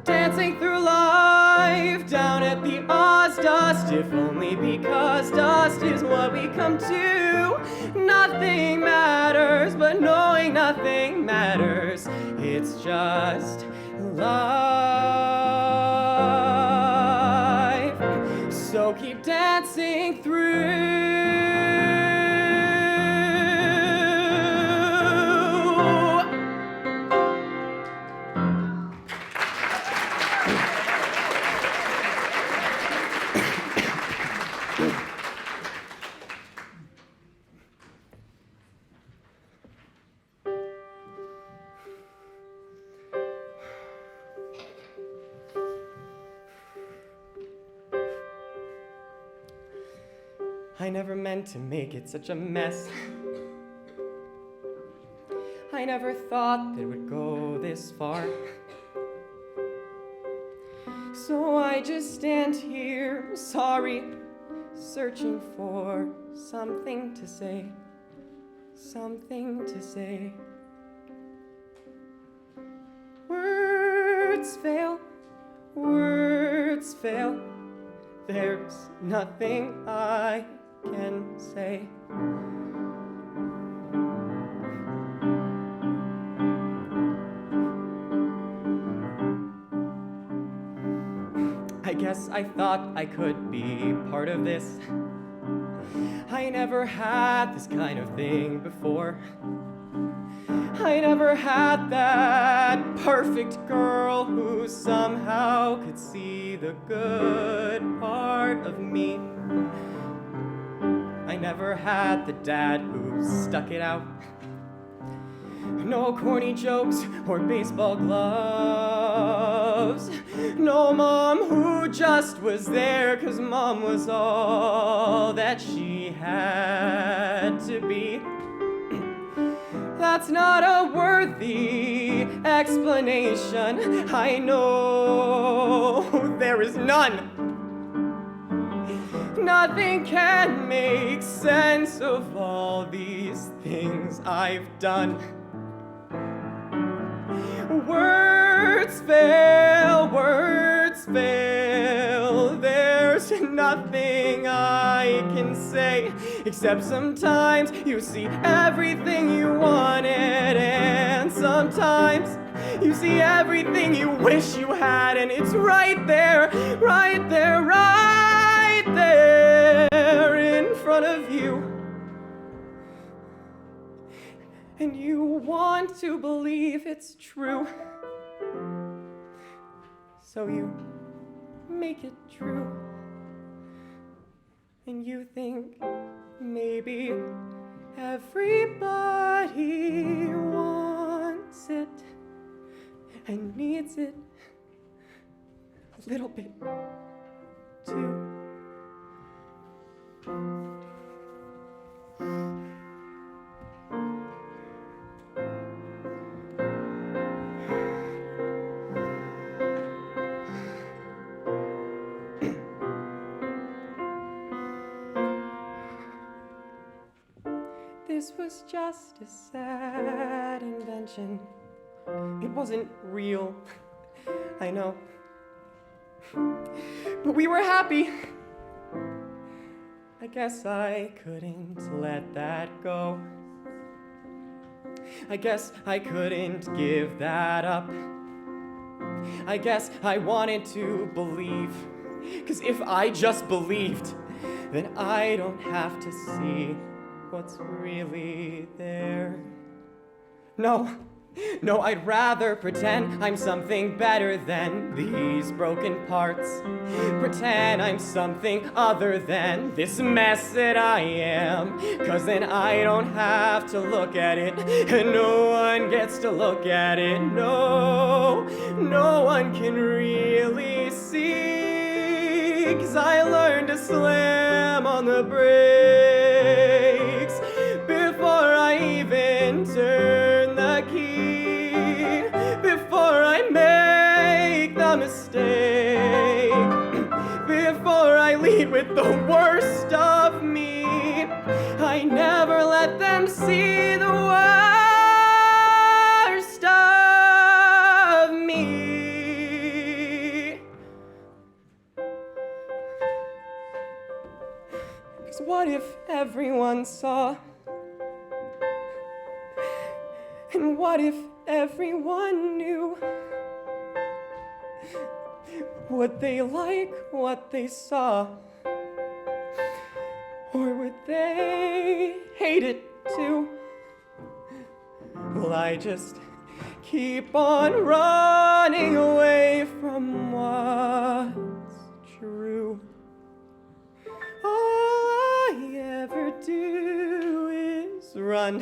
Dancing through life down at the Oz Dust, if only because dust is what we come to. Nothing matters, but knowing nothing matters, it's just life. So keep dancing through. I never meant to make it such a mess. I never thought that it would go this far. So I just stand here, sorry, searching for something to say, something to say. Words fail, words fail. There's nothing I can say. I guess I thought I could be part of this. I never had this kind of thing before. I never had that perfect girl who somehow could see the good part of me. I never had the dad who stuck it out. No corny jokes or baseball gloves. No mom who just was there 'cause mom was all that she had to be. That's not a worthy explanation. I know there is none. Nothing can make sense of all these things I've done. Words fail, words fail. There's nothing I can say, except sometimes you see everything you wanted, and sometimes you see everything you wish you had, and it's right there, right there, right there in front of you. And you want to believe it's true, so you make it true. And you think maybe everybody wants it and needs it a little bit too. This was just a sad invention. It wasn't real, I know. But we were happy. I guess I couldn't let that go. I guess I couldn't give that up. I guess I wanted to believe. 'Cause if I just believed, then I don't have to see what's really there. No, I'd rather pretend I'm something better than these broken parts. Pretend I'm something other than this mess that I am. 'Cause then I don't have to look at it, and no one gets to look at it. No one can really see. 'Cause I learned to slam on the brakes before I even turn the key, before I make the mistake, before I lead with the worst of me. I never let them see the worst 'Cause what if everyone saw? And what if everyone knew? Would they like what they saw? Or would they hate it too? Will I just keep on running away from what's true? All I ever do is run.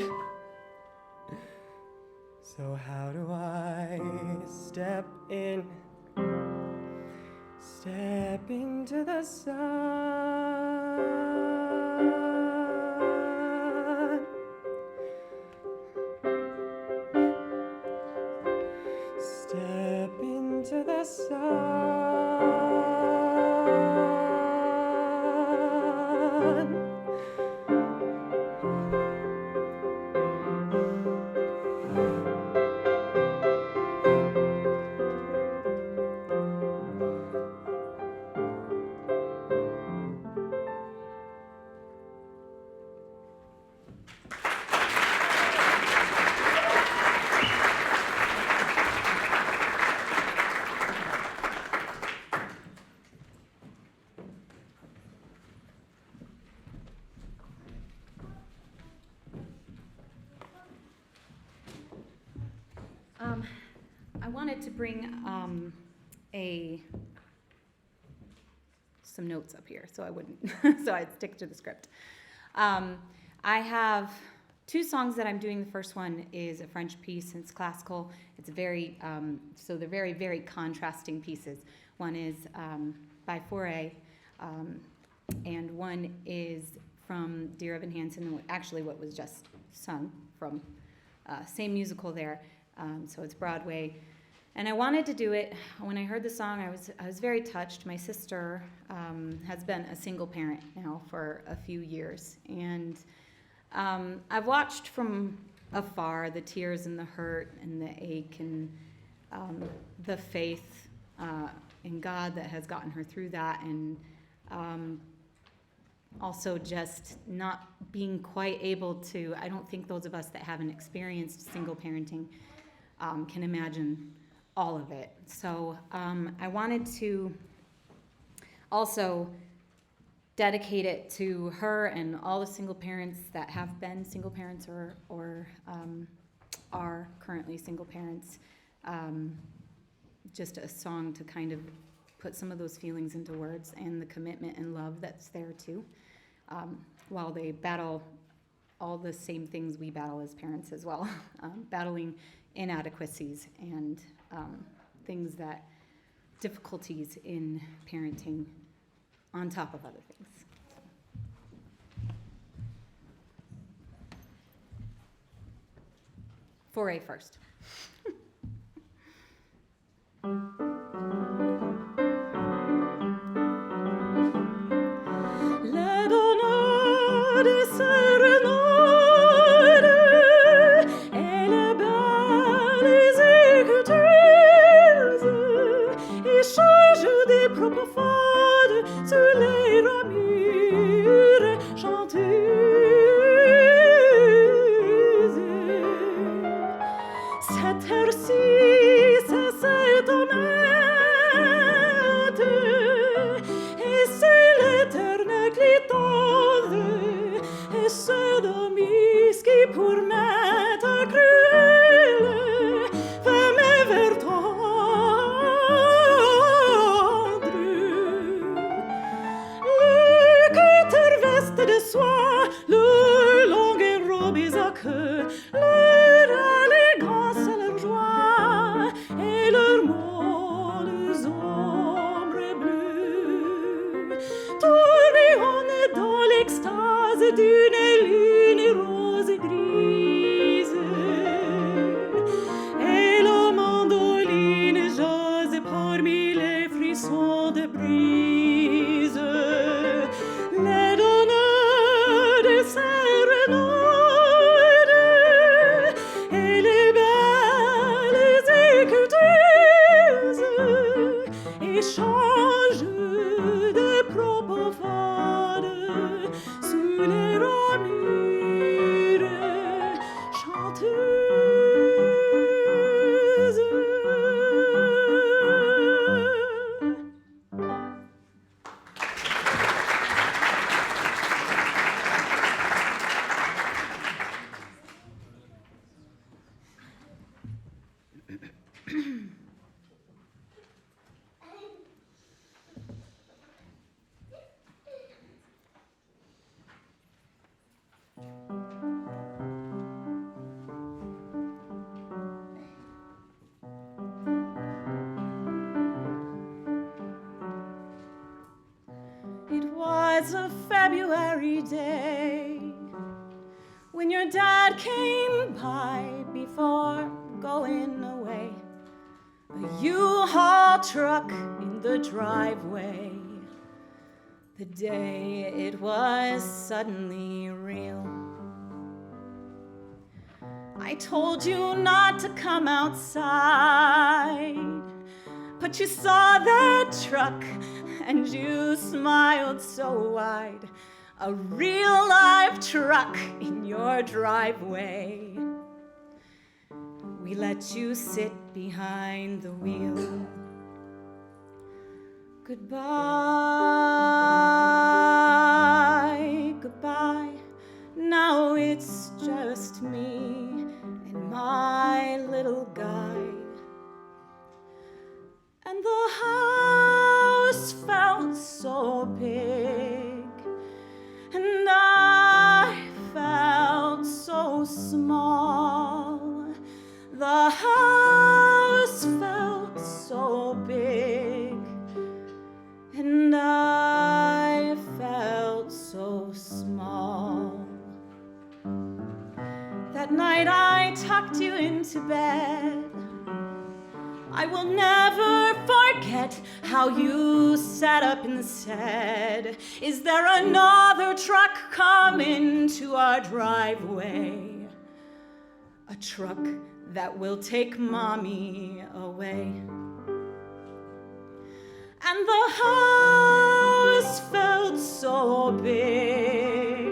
So how do I step into the sun? Step into the sun. I wanted to bring some notes up here, so I wouldn't, so I'd stick to the script. I have two songs that I'm doing. The first one is a French piece, and it's classical. It's very, so they're very, very contrasting pieces. One is by Fauré, and one is from Dear Evan Hansen, actually what was just sung from same musical there. So it's Broadway. And I wanted to do it. When I heard the song, I was very touched. My sister has been a single parent now for a few years. And I've watched from afar the tears and the hurt and the ache and the faith in God that has gotten her through that. And also just not being quite able to, I don't think those of us that haven't experienced single parenting can imagine all of it. So I wanted to also dedicate it to her and all the single parents that have been single parents or are currently single parents. Just a song to kind of put some of those feelings into words and the commitment and love that's there too, while they battle all the same things we battle as parents as well, battling inadequacies and things that, difficulties in parenting on top of other things. Fauré first. Échange de propos fades tu les ramires chanteuses. It was a February day when your dad came by before going away. A U-Haul truck in the driveway. The day it was suddenly real. I told you not to come outside, but you saw that truck and you smiled so wide. A real live truck in your driveway. We let you sit behind the wheel. Goodbye, goodbye. Now it's just me and my little guy. And the house felt so big, and I felt so small. The house felt so big, and I felt so small. That night I tucked you into bed. I will never forget how you sat up and said, "Is there another truck coming to our driveway? A truck that will take mommy away." And the house felt so big,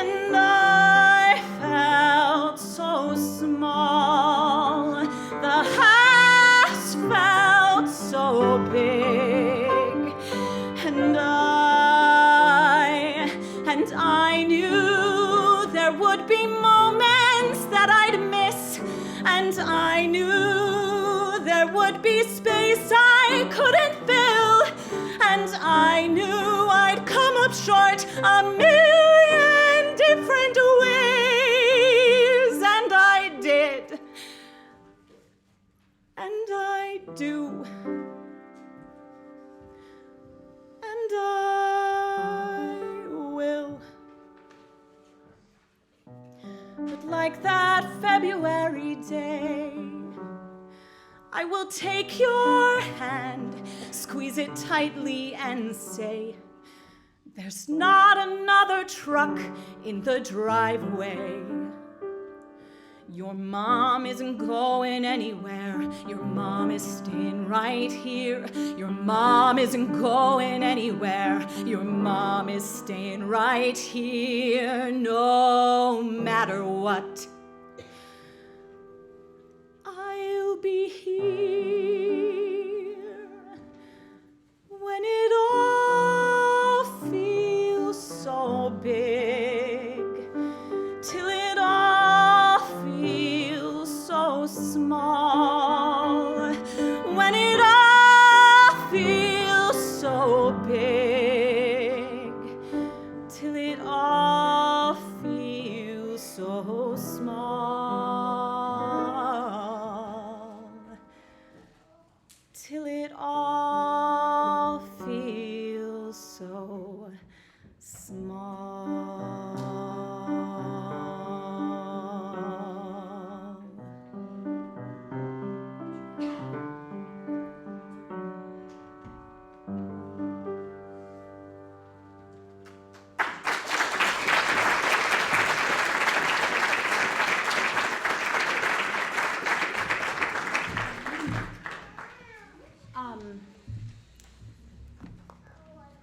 and I felt so small. The house felt so big, and I knew there would be moments that I'd miss, and I knew there would be space I couldn't fill, and I knew I'd come up short a million different ways, and I did, and I do, and I will. But like that February day, I will take your hand, squeeze it tightly and say, "There's not another truck in the driveway." Your mom isn't going anywhere. Your mom is staying right here. Your mom isn't going anywhere. Your mom is staying right here, no matter what. I'll be here when it all feels so big, till it all feels so small, when it all feels so big, till it all feels so small, till it all feels so small.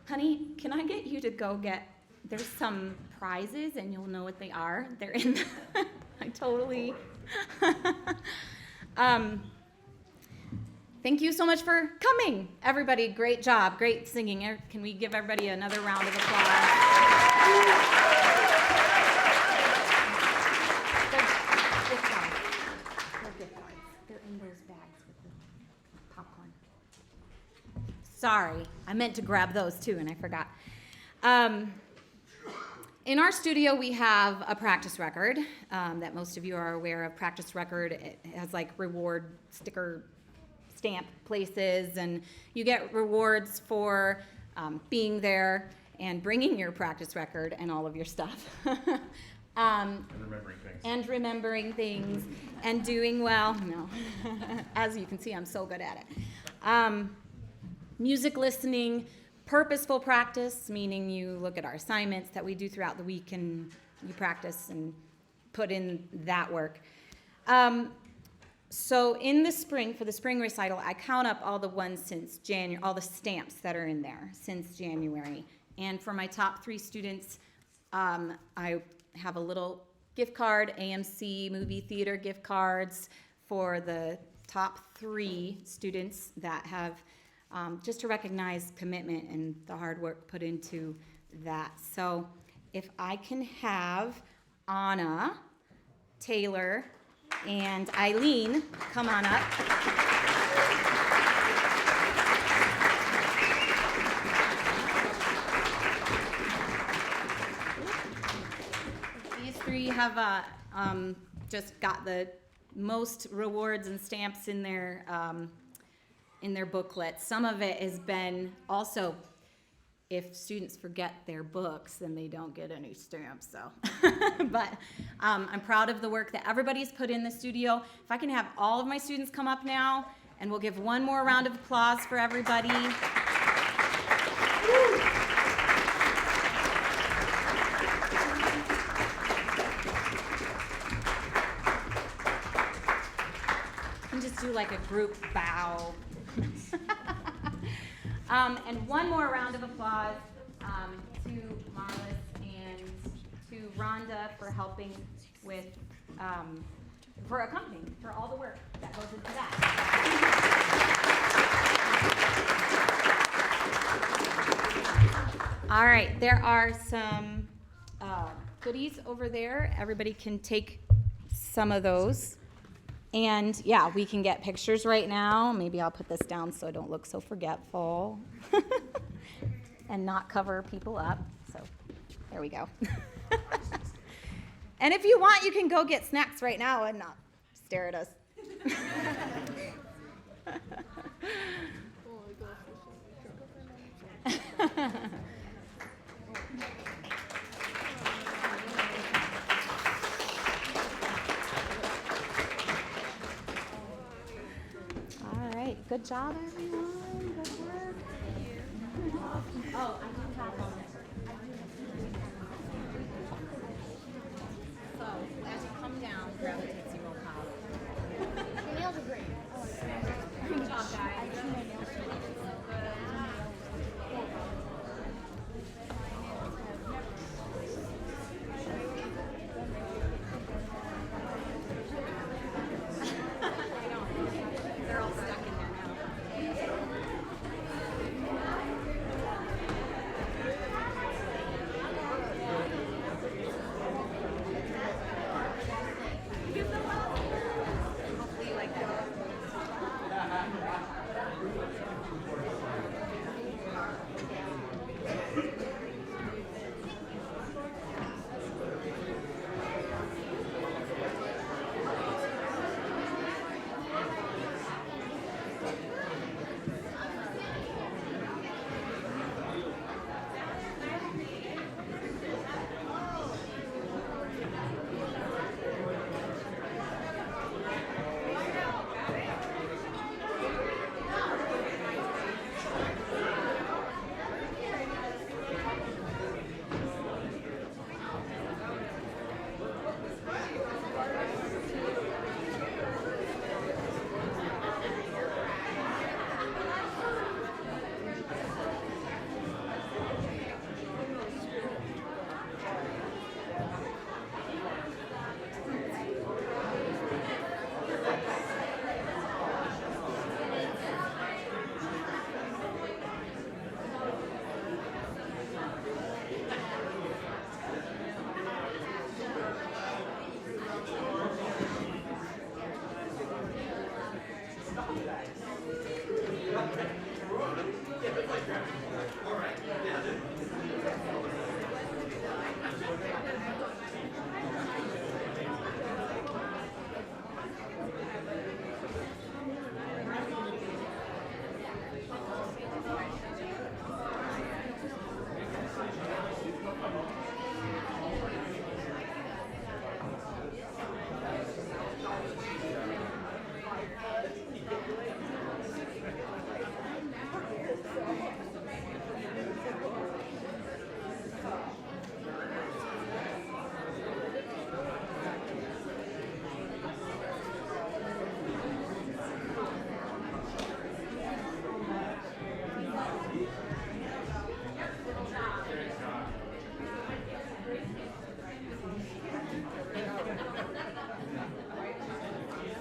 Honey, can I get you to go get there's some prizes, and you'll know what they are. They're in. I totally. Thank you so much for coming, everybody. Great job, great singing. Can we give everybody another round of applause? They're in those bags with the popcorn. Sorry, I meant to grab those too, and I forgot. In our studio, we have a practice record that most of you are aware of. Practice record, it has like reward sticker stamp places, and you get rewards for being there and bringing your practice record and all of your stuff. And remembering things. And remembering things and doing well. No, as you can see, I'm so good at it. Music listening, purposeful practice, meaning you look at our assignments that we do throughout the week and you practice and put in that work. So in the spring, for the spring recital, I count up all the ones since January, all the stamps that are in there since January. And for my top 3 students, I have a little gift card, AMC movie theater gift cards for the top 3 students that have, just to recognize commitment and the hard work put into that. So if I can have Anna, Taylor, and Eileen come on up. These 3 have just got the most rewards and stamps in their booklet. Some of it has been also, if students forget their books, then they don't get any stamps. So, but I'm proud of the work that everybody's put in the studio. If I can have all of my students come up now, and we'll give one more round of applause for everybody. You can just do like a group bow. And one more round of applause to Marlis and to Rhonda for helping with, for accompanying, for all the work that goes into that. All right, there are some goodies over there. Everybody can take some of those. And yeah, we can get pictures right now. Maybe I'll put this down so I don't look so forgetful and not cover people up. So there we go. And if you want, you can go get snacks right now and not stare at us. All right, good job, everyone. Good work. Oh, I